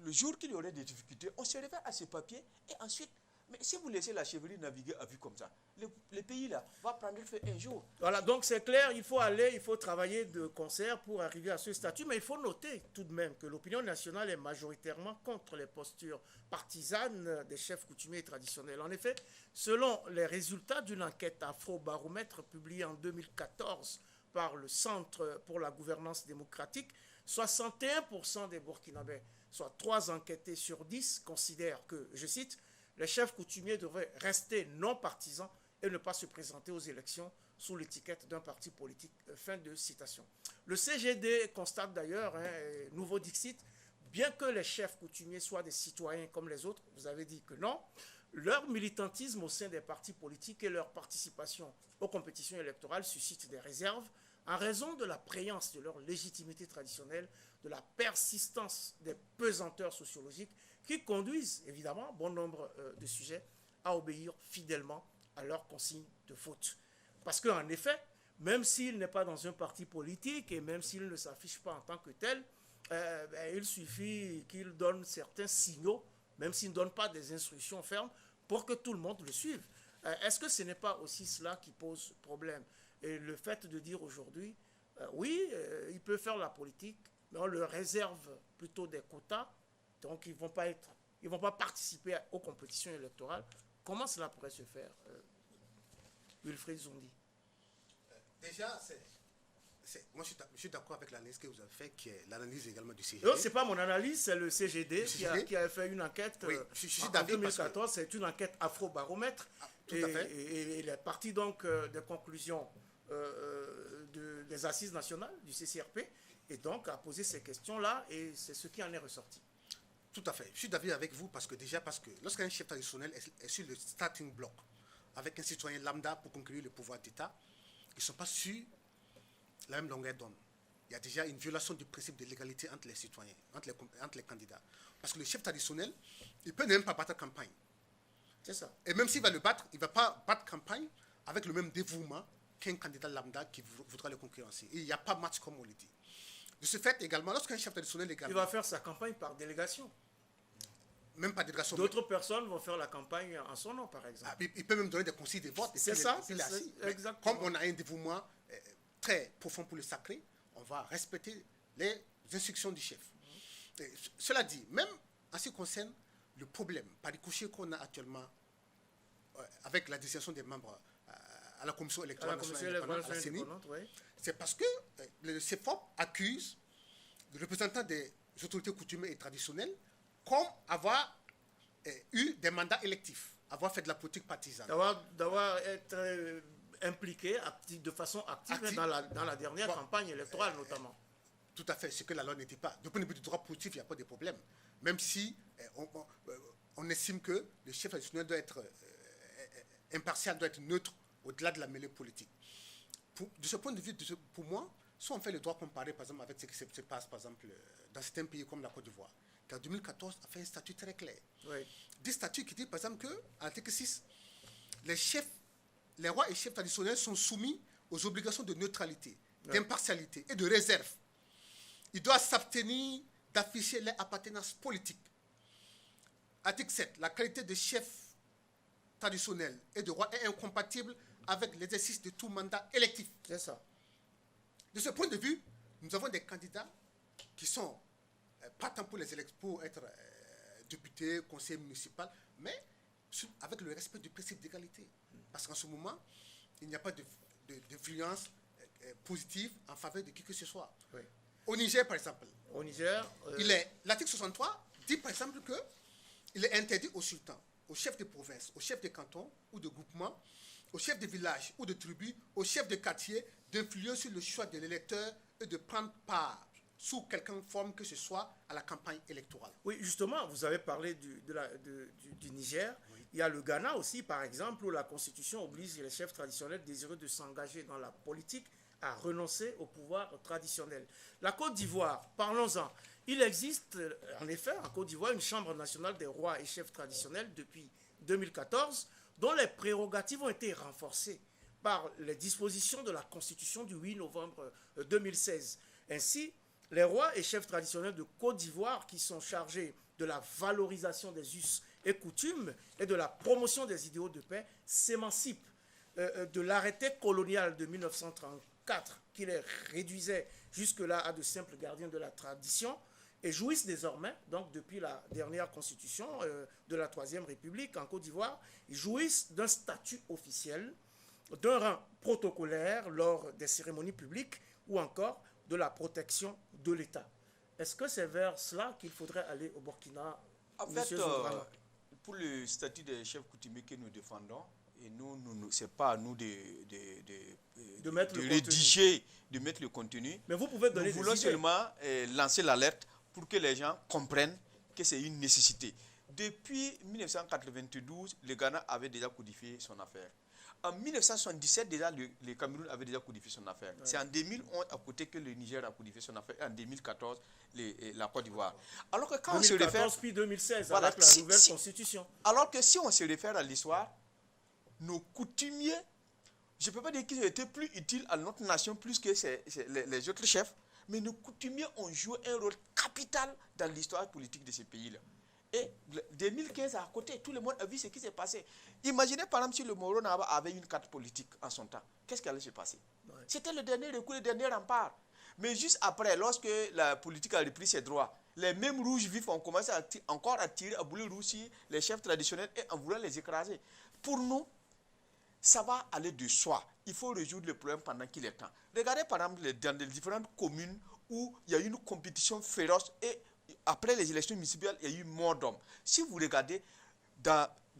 le jour qu'il y aurait des difficultés, on se réfère à ce papier, et ensuite, mais si vous laissez la chevalerie naviguer à vue comme ça, le pays là va prendre feu un jour.
Voilà, donc c'est clair, il faut travailler de concert pour arriver à ce statut, mais il faut noter tout de même que l'opinion nationale est majoritairement contre les postures partisanes des chefs coutumiers et traditionnels. En effet, selon les résultats d'une enquête Afrobaromètre publiée en 2014 par le Centre pour la gouvernance démocratique, 61% des Burkinabés, soit 3 enquêtés sur 10, considèrent que, je cite, les chefs coutumiers devraient rester non partisans et ne pas se présenter aux élections sous l'étiquette d'un parti politique. Fin de citation. Le CGD constate d'ailleurs, nouveau dixit, bien que les chefs coutumiers soient des citoyens comme les autres, vous avez dit que non, leur militantisme au sein des partis politiques et leur participation aux compétitions électorales suscitent des réserves en raison de la préhence de leur légitimité traditionnelle, de la persistance des pesanteurs sociologiques qui conduisent évidemment bon nombre de sujets à obéir fidèlement à leurs consignes de faute. Parce qu'en effet, même s'il n'est pas dans un parti politique et même s'il ne s'affiche pas en tant que tel, il suffit qu'il donne certains signaux, même s'il ne donne pas des instructions fermes, pour que tout le monde le suive. Est-ce que ce n'est pas aussi cela qui pose problème? Et le fait de dire aujourd'hui, oui, il peut faire la politique, mais on leur réserve plutôt des quotas, donc ils ne vont pas participer aux compétitions électorales. Comment cela pourrait se faire, Wilfried Zondi?
Déjà, moi je suis d'accord avec l'analyse que vous avez faite, qui est l'analyse également du CGD.
Non, ce n'est pas mon analyse, c'est le CGD qui a fait une enquête en 2014. C'est une enquête Afrobaromètre. Et il est parti donc des conclusions des assises nationales du CCRP et donc a posé ces questions-là et c'est ce qui en est ressorti.
Tout à fait. Je suis d'accord avec vous parce que lorsqu'un chef traditionnel est sur le starting block avec un citoyen lambda pour conquérir le pouvoir d'État, ils ne sont pas sur la même longueur d'onde. Il y a déjà une violation du principe de l'égalité entre les citoyens, entre les candidats. Parce que le chef traditionnel, il peut même pas battre campagne.
C'est ça.
Et même s'il va le battre, il ne va pas battre campagne avec le même dévouement qu'un candidat lambda qui voudra le concurrencer. Et il n'y a pas match comme on le dit. De ce fait, également, lorsqu'un chef traditionnel également...
Il va faire sa campagne par délégation.
Même pas délégation.
D'autres personnes vont faire la campagne en son nom, par exemple.
Il peut même donner des consignes de vote.
C'est ça, exactement.
Comme on a un dévouement très profond pour le sacré, on va respecter les instructions du chef. Cela dit, même en ce qui concerne le problème, par ricochet qu'on a actuellement avec la désignation des membres à la Commission électorale nationale indépendante, à la CENI,
oui.
c'est parce que le CEFOP accuse les représentants des autorités coutumières et traditionnelles comme avoir eu des mandats électifs, avoir fait de la politique partisane.
D'avoir été impliqué de façon active dans la dernière campagne électorale notamment.
Tout à fait, ce que la loi n'était pas. Du point de vue du droit positif, il n'y a pas de problème. Même si on estime que le chef traditionnel doit être impartial, doit être neutre au-delà de la mêlée politique. De ce point de vue, pour moi, si on fait le droit comparé, par exemple, avec ce qui se passe, par exemple, dans certains pays comme la Côte d'Ivoire, qui en 2014 a fait un statut très clair.
Oui.
Des statuts qui disent, par exemple, qu'à l'article 6, les rois et chefs traditionnels sont soumis aux obligations de neutralité, d'impartialité et de réserve. Ils doivent s'abstenir d'afficher leur appartenance politique. Article 7. La qualité de chef traditionnel et de roi est incompatible avec l'exercice de tout mandat électif.
C'est ça.
De ce point de vue, nous avons des candidats qui sont partants pour les élections, pour être députés, conseillers municipaux, mais avec le respect du principe d'égalité. Parce qu'en ce moment, il n'y a pas d'influence positive en faveur de qui que ce soit.
Oui.
Au Niger, par exemple,
l'article
63 dit, par exemple, qu'il est interdit au sultan, au chef de province, au chef de canton ou de groupement, au chef de village ou de tribu, au chef de quartier, d'influer sur le choix de l'électeur et de prendre part, sous quelque forme que ce soit, à la campagne électorale.
Oui, justement, vous avez parlé du Niger. Oui. Il y a le Ghana aussi, par exemple, où la Constitution oblige les chefs traditionnels désireux de s'engager dans la politique à renoncer au pouvoir traditionnel. La Côte d'Ivoire, parlons-en. Il existe en effet en Côte d'Ivoire une Chambre nationale des rois et chefs traditionnels depuis 2014, dont les prérogatives ont été renforcées par les dispositions de la Constitution du 8 novembre 2016. Ainsi, les rois et chefs traditionnels de Côte d'Ivoire qui sont chargés de la valorisation des us et coutumes et de la promotion des idéaux de paix s'émancipent de l'arrêté colonial de 1934 qui les réduisait jusque-là à de simples gardiens de la tradition et jouissent désormais, donc depuis la dernière constitution de la Troisième République en Côte d'Ivoire, ils jouissent d'un statut officiel, d'un rang protocolaire lors des cérémonies publiques ou encore de la protection de l'État. Est-ce que c'est vers cela qu'il faudrait aller au Burkina?
En fait, pour le statut des chefs coutumiers que nous défendons, et nous c'est pas à nous de rédiger, de mettre le contenu.
Mais vous pouvez donner
nous voulons seulement lancer l'alerte pour que les gens comprennent que c'est une nécessité. Depuis 1992, le Ghana avait déjà codifié son affaire. En 1977, déjà, le Cameroun avait déjà codifié son affaire. Ouais. C'est en 2011, à côté, que le Niger a codifié son affaire. Et en 2014, la Côte d'Ivoire. Alors que quand
2014,
on se réfère...
puis 2016, voilà, avec la nouvelle constitution.
Alors que si on se réfère à l'histoire, nos coutumiers, je ne peux pas dire qu'ils étaient plus utiles à notre nation plus que les autres chefs, mais nos coutumiers ont joué un rôle capital dans l'histoire politique de ces pays-là. Et 2015 à côté, tout le monde a vu ce qui s'est passé. Imaginez par exemple si le Moro Naba avait une carte politique en son temps. Qu'est-ce qui allait se passer? Ouais. C'était le dernier recours, le dernier rempart. Mais juste après, lorsque la politique a repris ses droits, les mêmes rouges vifs ont commencé encore à tirer à boulet rouge sur les chefs traditionnels et en voulant les écraser. Pour nous, ça va aller de soi. Il faut résoudre le problème pendant qu'il est temps. Regardez par exemple dans les différentes communes où il y a eu une compétition féroce et après les élections municipales, il y a eu mort d'hommes. Si vous regardez,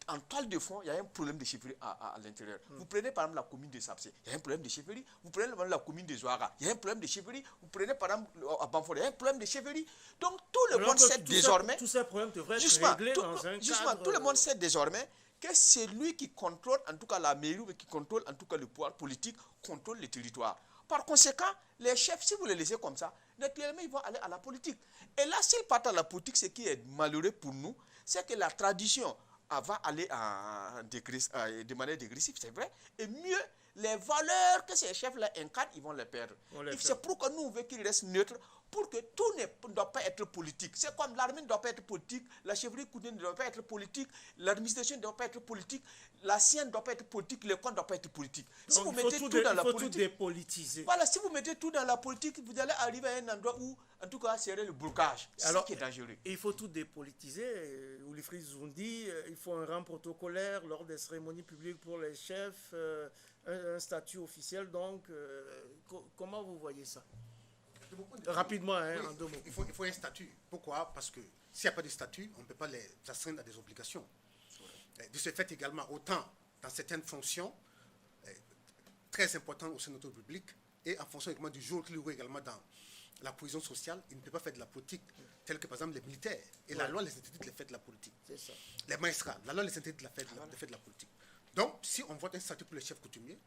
en toile de fond, il y a un problème de chefferie à l'intérieur. Vous prenez par exemple la commune de Sapsé, il y a un problème de chefferie. Vous prenez par exemple la commune de Zouara, il y a un problème de chefferie. Vous prenez par exemple à Banford, il y a un problème de chefferie. Donc tout le monde sait désormais...
Tous ces problèmes devraient être réglés dans un cadre...
Tout le monde sait désormais que c'est lui qui contrôle, en tout cas la mairie, ou qui contrôle en tout cas le pouvoir politique, contrôle le territoire. Par conséquent, les chefs, si vous les laissez comme ça, naturellement, ils vont aller à la politique. Et là, s'ils partent à la politique, ce qui est malheureux pour nous, c'est que la tradition va aller de manière dégressive, c'est vrai. Et mieux, les valeurs que ces chefs-là incarnent, ils vont les perdre. C'est pourquoi nous, on veut qu'ils restent neutres pour que tout ne doit pas être politique. C'est comme l'armée ne doit pas être politique, la chefferie coutumière ne doit pas être politique, l'administration ne doit pas être politique, la science ne doit pas être politique, l'école ne doit pas être politique. Si vous mettez tout dans la politique,
tout dépolitiser.
Voilà, si vous mettez tout dans la politique, vous allez arriver à un endroit où, en tout cas, c'est le blocage. C'est ça qui est dangereux.
Il faut tout dépolitiser. Wilfried Zoundi, il faut un rang protocolaire lors des cérémonies publiques pour les chefs, un statut officiel. Donc, comment vous voyez ça? Rapidement, en 2 mots.
Il faut un statut. Pourquoi? Parce que s'il n'y a pas de statut, on ne peut pas les astreindre à des obligations. De ce fait également, autant dans certaines fonctions très importantes au sein de notre public, et en fonction également du jour qu'il ouvre également dans la cohésion sociale, il ne peut pas faire de la politique, telle que par exemple les militaires. Et la loi les interdit de faire de la politique.
C'est ça.
Les magistrats, la loi les interdit de faire de la politique. Donc, si on vote un statut pour les chefs coutumiers,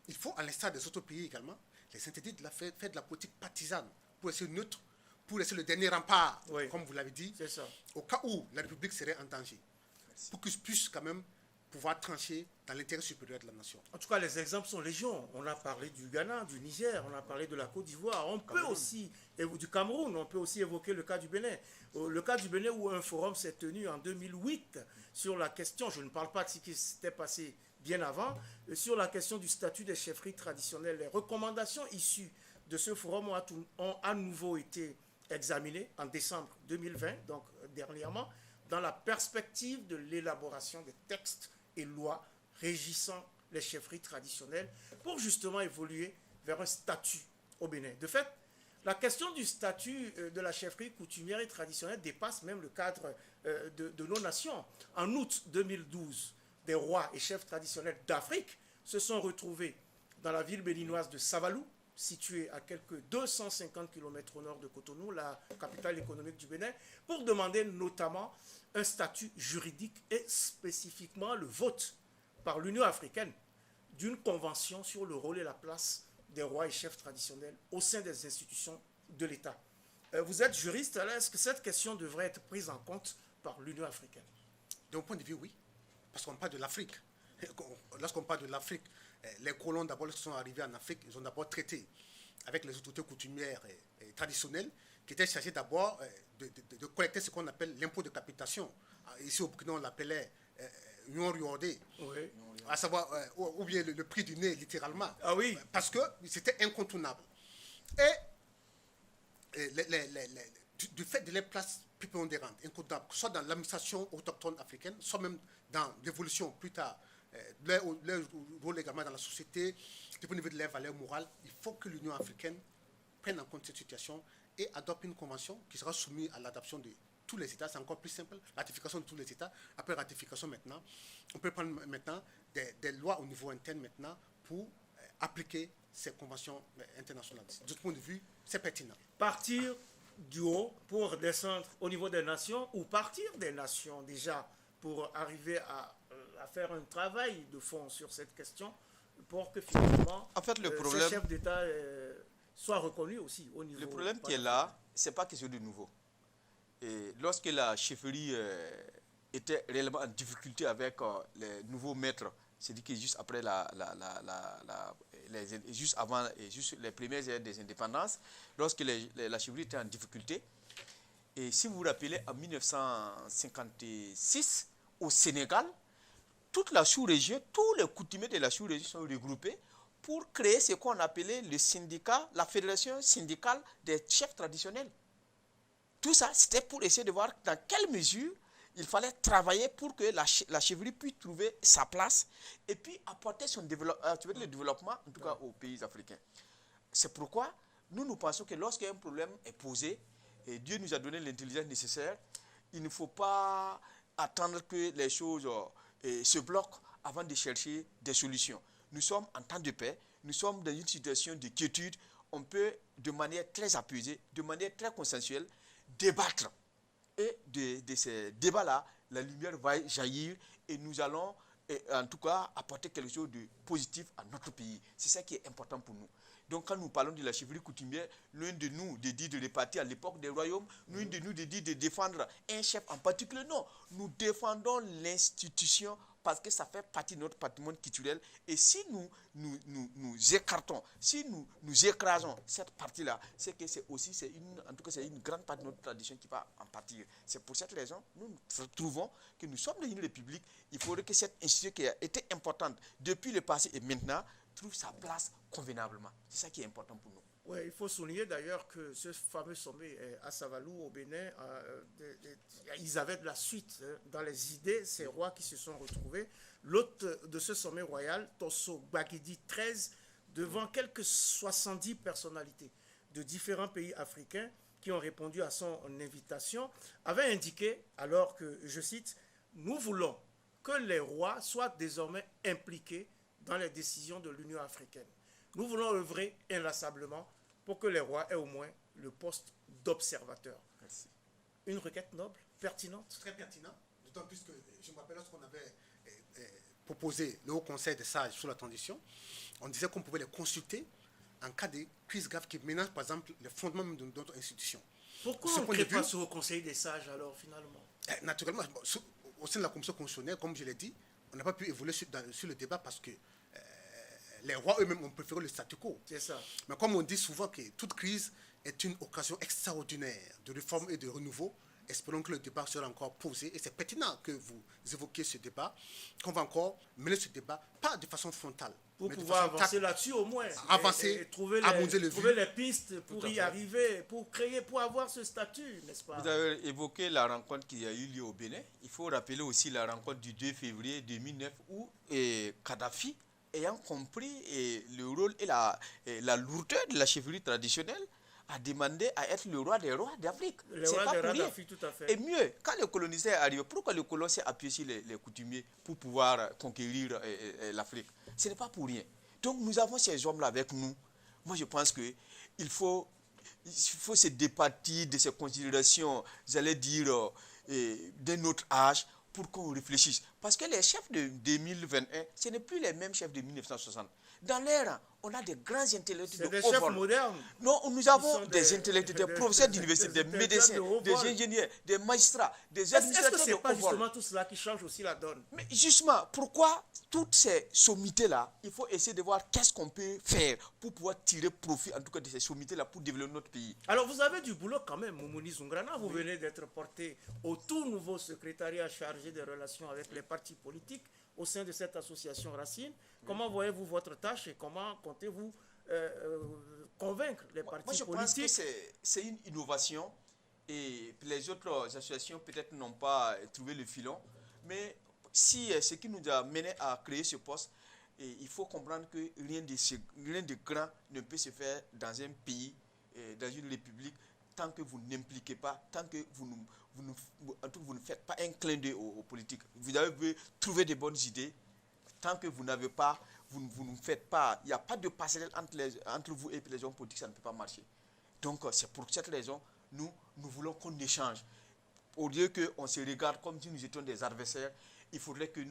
il faut, à l'instar des autres pays également, les interdire de faire de la politique partisane, pour essayer neutre, pour essayer le dernier rempart, comme vous l'avez dit, au cas où la République serait en danger. Pour qu'ils puissent quand même pouvoir trancher dans l'intérêt supérieur de la nation.
En tout cas, les exemples sont légion. On a parlé du Ghana, du Niger, on a parlé de la Côte d'Ivoire. On peut aussi, du Cameroun, on peut aussi évoquer le cas du Bénin. Le cas du Bénin où un forum s'est tenu en 2008 sur la question, je ne parle pas de ce qui s'était passé bien avant, sur la question du statut des chefferies traditionnelles. Les recommandations issues de ce forum ont à nouveau été examinées en décembre 2020, donc dernièrement, dans la perspective de l'élaboration des textes et lois régissant les chefferies traditionnelles pour justement évoluer vers un statut au Bénin. De fait, la question du statut de la chefferie coutumière et traditionnelle dépasse même le cadre de nos nations. En août 2012, des rois et chefs traditionnels d'Afrique se sont retrouvés dans la ville béninoise de Savalou, située à quelques 250 km au nord de Cotonou, la capitale économique du Bénin, pour demander notamment un statut juridique et spécifiquement le vote par l'Union africaine d'une convention sur le rôle et la place des rois et chefs traditionnels au sein des institutions de l'État. Vous êtes juriste, alors est-ce que cette question devrait être prise en compte par l'Union africaine?
De mon point de vue, oui, parce qu'on parle de l'Afrique. Lorsqu'on parle de l'Afrique, les colons d'abord, lorsqu'ils sont arrivés en Afrique, ils ont d'abord traité avec les autorités coutumières et traditionnelles qui étaient chargées d'abord de collecter ce qu'on appelle l'impôt de capitation. Ici au Burkina, on l'appelait Nyoriordé, à savoir, ou bien le prix du nez, littéralement.
Ah oui.
Parce que c'était incontournable. Et du fait de les places prépondérantes, incontournables, soit dans l'administration autochtone africaine, soit même dans l'évolution plus tard, leur rôle également dans la société, du point de vue de leurs valeurs morales, il faut que l'Union africaine prenne en compte cette situation et adopte une convention qui sera soumise à l'adoption de tous les États. C'est encore plus simple, ratification de tous les États. Après ratification maintenant, on peut prendre maintenant des lois au niveau interne maintenant pour appliquer ces conventions internationales. De ce point de vue, c'est pertinent.
Partir du haut pour descendre au niveau des nations ou partir des nations déjà pour arriver à faire un travail de fond sur cette question pour que finalement
en fait, le problème,
ce chef d'État soit reconnu aussi au niveau...
Le problème qui est là, ce n'est pas quelque chose de nouveau. Et lorsque la chefferie était réellement en difficulté avec les nouveaux maîtres, c'est-à-dire que juste après juste avant les premières ères des indépendances, lorsque la chefferie était en difficulté, et si vous vous rappelez, en 1956, au Sénégal, toute la sous-région, tous les coutumiers de la sous-région sont regroupés pour créer ce qu'on appelait le syndicat, la fédération syndicale des chefs traditionnels. Tout ça, c'était pour essayer de voir dans quelle mesure il fallait travailler pour que la chefferie puisse trouver sa place et puis apporter le développement, en tout cas aux pays africains. C'est pourquoi nous pensons que lorsqu'un problème est posé, et Dieu nous a donné l'intelligence nécessaire, il ne faut pas attendre que les choses se bloquent avant de chercher des solutions. Nous sommes en temps de paix, nous sommes dans une situation de quiétude, on peut de manière très apaisée, de manière très consensuelle, débattre. Et de ces débats-là, la lumière va jaillir et nous allons, en tout cas, apporter quelque chose de positif à notre pays. C'est ça qui est important pour nous. Donc, quand nous parlons de la chefferie coutumière, l'un de nous de dire de répartir à l'époque des royaumes, l'un de nous de dire de défendre un chef en particulier. Non, nous défendons l'institution parce que ça fait partie de notre patrimoine culturel. Et si nous écartons, si nous écrasons cette partie-là, c'est que en tout cas, c'est une grande partie de notre tradition qui va en partir. C'est pour cette raison, nous trouvons que nous sommes dans une république. Il faudrait que cette institution qui a été importante depuis le passé et maintenant trouve sa place convenablement. C'est ça qui est important pour nous.
Ouais, il faut souligner d'ailleurs que ce fameux sommet à Savalou, au Bénin, ils avaient de la suite dans les idées, ces rois qui se sont retrouvés. L'hôte de ce sommet royal, Tosso Gbagidi XIII, devant quelques 70 personnalités de différents pays africains qui ont répondu à son invitation, avait indiqué, alors que, je cite, « Nous voulons que les rois soient désormais impliqués dans les décisions de l'Union africaine. Nous voulons œuvrer inlassablement pour que les rois aient au moins le poste d'observateur. » Une requête noble, pertinente.
Très pertinent, d'autant plus que je me rappelle lorsqu'on avait proposé le Haut Conseil des sages sur la transition, on disait qu'on pouvait les consulter en cas de crise grave qui menace par exemple le fondement de notre institution.
Pourquoi on ne crée pas ce Haut Conseil des sages alors finalement?
Naturellement, au sein de la commission constitutionnelle, comme je l'ai dit, on n'a pas pu évoluer sur le débat parce que les rois eux-mêmes ont préféré le statu quo.
C'est ça.
Mais comme on dit souvent que toute crise est une occasion extraordinaire de réforme et de renouveau, espérons que le débat sera encore posé. Et c'est pertinent que vous évoquiez ce débat, qu'on va encore mener ce débat, pas de façon frontale.
Pour pouvoir avancer là-dessus au moins.
Avancer,
et trouver les pistes pour y arriver, pour avoir ce statut, n'est-ce pas?
Vous avez évoqué la rencontre qui a eu lieu au Bénin. Il faut rappeler aussi la rencontre du 2 février 2009 où Kadhafi, ayant compris le rôle et la lourdeur de la chefferie traditionnelle, a demandé à être le roi des rois d'Afrique.
Le roi des rois d'Afrique, tout à fait.
Et mieux, quand le coloniseur arrive, pourquoi le colon s'est appuyé sur les coutumiers pour pouvoir conquérir l'Afrique? Ce n'est pas pour rien. Donc nous avons ces hommes-là avec nous. Moi je pense qu'il faut se départir de ces considérations, j'allais dire, d'un autre âge, pour qu'on réfléchisse. Parce que les chefs de 2021, ce n'est plus les mêmes chefs de 1960. Dans l'air, on a des grands intellectuels.
C'est des chefs modernes.
Non, nous avons des intellectuels, des professeurs d'université, des médecins, des ingénieurs, des magistrats, des administrateurs.
Est-ce que ce n'est pas justement tout cela qui change aussi la donne?
Mais justement, pourquoi toutes ces sommités-là, il faut essayer de voir qu'est-ce qu'on peut faire pour pouvoir tirer profit, en tout cas de ces sommités-là, pour développer notre pays.
Alors vous avez du boulot quand même, Moumouni Zoungrana. Vous venez d'être porté au tout nouveau secrétariat chargé des relations avec les partis politiques au sein de cette association Racine. Comment voyez-vous votre tâche et comment comptez-vous convaincre les partis politiques?
Moi, je pense que c'est une innovation et les autres associations peut-être n'ont pas trouvé le filon. Mais si ce qui nous a mené à créer ce poste, il faut comprendre que rien de grand ne peut se faire dans un pays, dans une république, tant que vous n'impliquez pas, tant que vous ne faites pas un clin d'œil aux politiques. Vous avez trouvé de bonnes idées. Tant que vous n'avez pas, vous ne faites pas, il n'y a pas de passerelle entre vous et les hommes politiques, ça ne peut pas marcher. Donc c'est pour cette raison, nous voulons qu'on échange. Au lieu qu'on se regarde comme si nous étions des adversaires, il faudrait que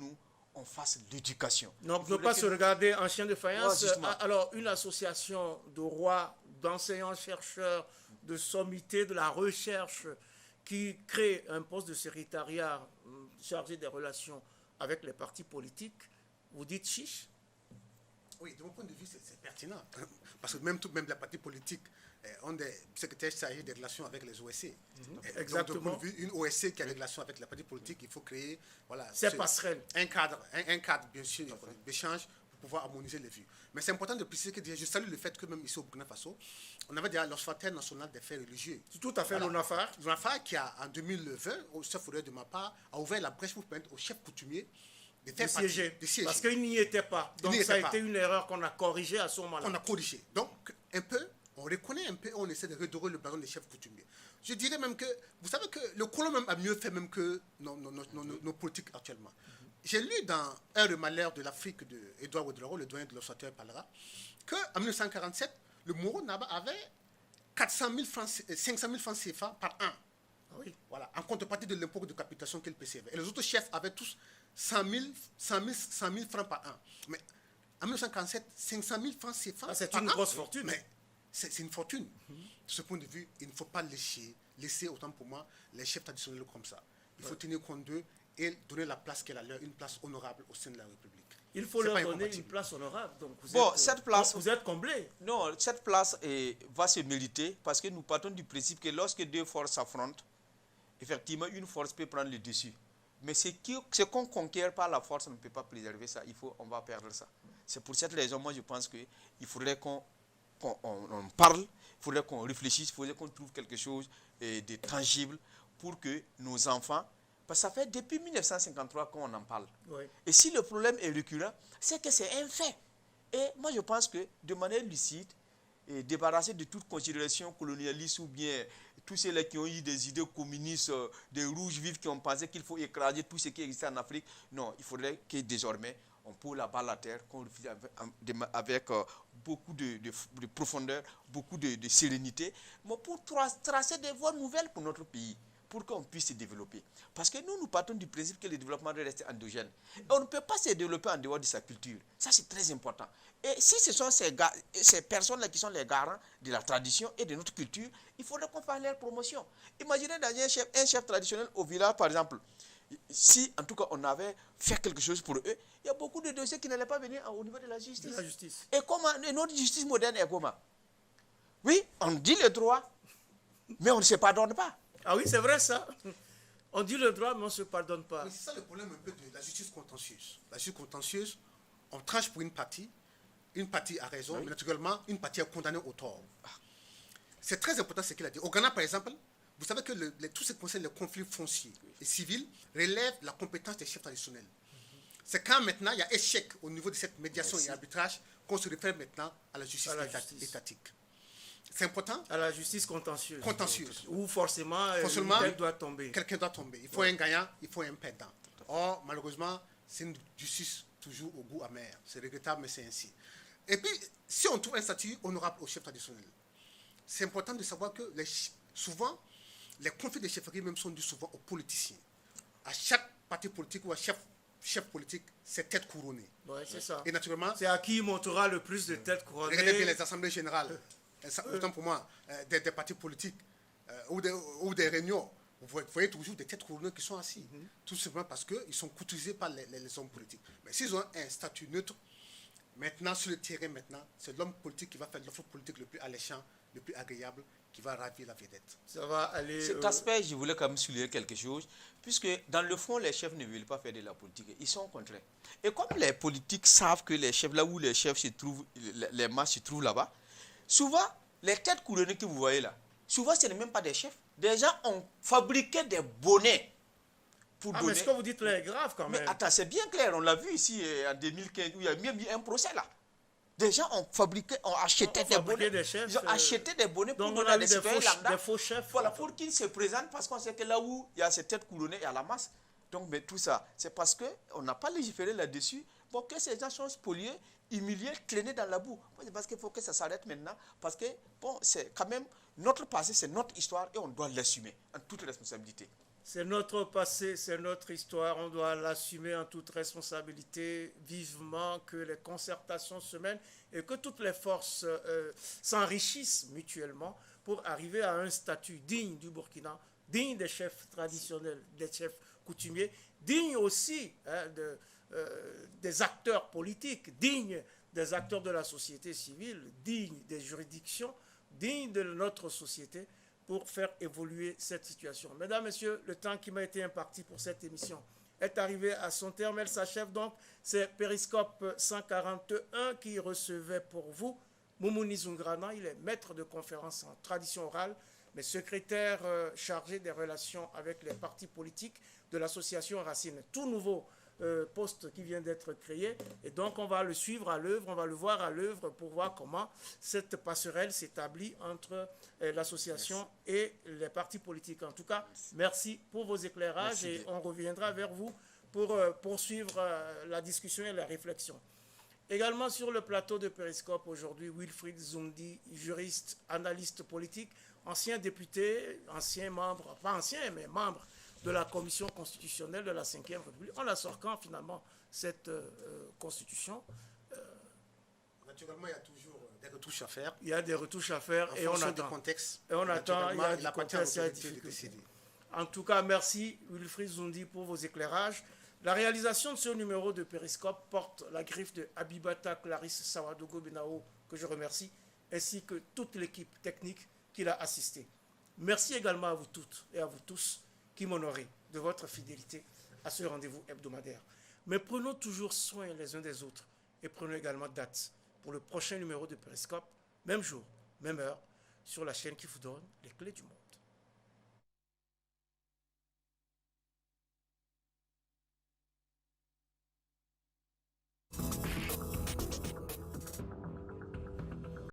on fasse l'éducation.
Donc ne pas se regarder en chien de faïence. Alors une association de rois, d'enseignants, chercheurs, de sommités, de la recherche, qui crée un poste de secrétariat chargé des relations avec les partis politiques, vous dites chiche?
Oui, de mon point de vue, c'est pertinent. Parce que même les partis politiques ont des secrétaires chargés des relations avec les OSC.
Exactement.
Donc, de mon point de vue, une OSC qui a des relations avec les partis politiques, il faut créer un cadre, bien sûr, d'échange pour pouvoir harmoniser les vues. Mais c'est important de préciser que je salue le fait que même ici au Burkina Faso, on avait déjà l'Observatoire national des faits religieux.
Tout à fait, l'ONAFAR.
L'ONAFAR qui, en 2020, au chef de ma part, a ouvert la brèche pour permettre aux chefs coutumiers
de siéger. Parce qu'il n'y était pas. Donc ça a été une erreur qu'on a corrigée à ce moment-là.
On a corrigé. Donc, on reconnaît un peu, on essaie de redorer le ballon des chefs coutumiers. Je dirais même que, vous savez que le colon même a mieux fait même que nos politiques actuellement. J'ai lu dans Un remalheur de l'Afrique d'Edouard Ouedraogo, le doyen de l'Observatoire parlera, qu'en 1947, le Moro Naba avait 500 000 francs CFA par an.
Oui.
Voilà, en contrepartie de l'impôt de capitation qu'il percevait. Et les autres chefs avaient tous 100 000 francs par an. Mais en 1947, 500 000 francs CFA.
C'est une grosse fortune.
Mais c'est une fortune. De ce point de vue, il ne faut pas laisser autant pour moi les chefs traditionnels comme ça. Il faut tenir compte d'eux et donner la place qu'elle a leur, une place honorable au sein de la République.
Il faut leur donner une place honorable. Donc
cette place,
vous êtes comblé.
Non, cette place va se mériter parce que nous partons du principe que lorsque deux forces s'affrontent, effectivement, une force peut prendre le dessus. Mais ce qu'on conquiert par la force, on ne peut pas préserver ça. On va perdre ça. C'est pour cette raison, moi, je pense qu'il faudrait qu'on parle, il faudrait qu'on réfléchisse, il faudrait qu'on trouve quelque chose de tangible pour que nos enfants... Parce que ça fait depuis 1953 qu'on en parle. Oui. Et si le problème est récurrent, c'est que c'est un fait. Et moi, je pense que de manière lucide, et débarrasser de toute considération colonialiste ou bien tous ceux-là qui ont eu des idées communistes, des rouges vifs qui ont pensé qu'il faut écraser tout ce qui existe en Afrique, non, il faudrait que désormais, on pose la balle à terre, qu'on refuse avec beaucoup de profondeur, beaucoup de sérénité, mais pour tracer des voies nouvelles pour notre pays, pour qu'on puisse se développer. Parce que nous partons du principe que le développement doit rester endogène. Et on ne peut pas se développer en dehors de sa culture. Ça, c'est très important. Et si ce sont ces personnes-là qui sont les garants de la tradition et de notre culture, il faudrait qu'on fasse leur promotion. Imaginez dans un chef traditionnel au village, par exemple, si en tout cas on avait fait quelque chose pour eux, il y a beaucoup de dossiers qui n'allaient pas venir au niveau de la justice. Et notre justice moderne est comment? Oui, on dit le droit, mais on ne se pardonne pas.
Ah oui, c'est vrai ça. On dit le droit, mais on ne se pardonne pas.
Mais c'est ça le problème un peu de la justice contentieuse. La justice contentieuse, on tranche pour une partie a raison, oui. Mais naturellement, une partie est condamnée au tort. C'est très important ce qu'il a dit. Au Ghana, par exemple, vous savez que tout ce qui concerne les conflits fonciers et civils relève la compétence des chefs traditionnels. C'est quand maintenant il y a échec au niveau de cette médiation et arbitrage qu'on se réfère maintenant à la justice étatique. C'est important.
À la justice contentieuse.
Où
forcément quelqu'un doit tomber.
Quelqu'un doit tomber. Il faut un gagnant, il faut un perdant. Or, malheureusement, c'est une justice toujours au goût amer. C'est regrettable, mais c'est ainsi. Et puis, si on trouve un statut honorable au chef traditionnel, c'est important de savoir que souvent, les conflits de chefferie même sont dus souvent aux politiciens. À chaque parti politique ou à chef politique, c'est tête couronnée.
Oui, c'est ça.
Et naturellement,
c'est à qui montrera le plus de têtes couronnées.
Regardez bien les assemblées générales. Autant pour moi, des partis politiques ou des réunions, vous voyez toujours des têtes couronnées qui sont assis. Tout simplement parce qu'ils sont courtisés par les hommes politiques. Mais s'ils ont un statut neutre, maintenant, sur le terrain, c'est l'homme politique qui va faire l'offre politique le plus alléchant, le plus agréable, qui va ravir la vedette.
Ça va aller...
Cet aspect, je voulais quand même souligner quelque chose, puisque dans le fond, les chefs ne veulent pas faire de la politique. Ils sont contraints. Et comme les politiques savent que les chefs, là où les chefs se trouvent, les masses se trouvent là-bas, souvent, les têtes couronnées que vous voyez là, souvent, ce n'est même pas des chefs. Des gens ont fabriqué des bonnets pour donner...
mais ce que vous dites là est grave quand même.
Mais attends, c'est bien clair. On l'a vu ici en 2015, où il y a même eu un procès là. Des gens ont acheté des bonnets. Ils ont acheté des bonnets pour donner à des citoyens lambda.
Des faux chefs.
Voilà, pour qu'ils se présentent, parce qu'on sait que là où il y a cette tête couronnée, il y a la masse. Donc, mais tout ça, c'est parce qu'on n'a pas légiféré là-dessus pour que ces gens soient spoliés, humiliés, traînés dans la boue. C'est parce qu'il faut que ça s'arrête maintenant. Parce que, bon, c'est quand même notre passé, c'est notre histoire et on doit l'assumer en toute responsabilité.
C'est notre passé, c'est notre histoire, on doit l'assumer en toute responsabilité, vivement que les concertations se mènent et que toutes les forces s'enrichissent mutuellement pour arriver à un statut digne du Burkina, digne des chefs traditionnels, des chefs coutumiers, digne aussi des acteurs politiques, digne des acteurs de la société civile, digne des juridictions, digne de notre société, pour faire évoluer cette situation. Mesdames, Messieurs, le temps qui m'a été imparti pour cette émission est arrivé à son terme. Elle s'achève donc. C'est Périscope 141 qui recevait pour vous Moumouni Zungrana. Il est maître de conférences en tradition orale, mais secrétaire chargé des relations avec les partis politiques de l'association Racine. Tout nouveau poste qui vient d'être créé, et donc on va le suivre à l'œuvre, on va le voir à l'œuvre pour voir comment cette passerelle s'établit entre l'association et les partis politiques. En tout cas, merci pour vos éclairages. Merci. Et on reviendra vers vous pour poursuivre la discussion et la réflexion. Également sur le plateau de Périscope aujourd'hui, Wilfried Zumdi, juriste, analyste politique, ancien député, ancien membre, pas ancien, mais membre de la Commission constitutionnelle de la 5e République. On la sort quand finalement, cette constitution?
Naturellement, il y a toujours des retouches à faire.
Il y a des retouches à faire
et on attend. Contexte,
et on attend, il y a du
contexte,
il y a des difficultés. En tout cas, merci Wilfried Zoundi pour vos éclairages. La réalisation de ce numéro de Périscope porte la griffe de Abibata Clarisse Sawadogo Benao, que je remercie, ainsi que toute l'équipe technique qui l'a assisté. Merci également à vous toutes et à vous tous qui m'honorez de votre fidélité à ce rendez-vous hebdomadaire. Mais prenons toujours soin les uns des autres et prenons également date pour le prochain numéro de Périscope, même jour, même heure, sur la chaîne qui vous donne les clés du monde.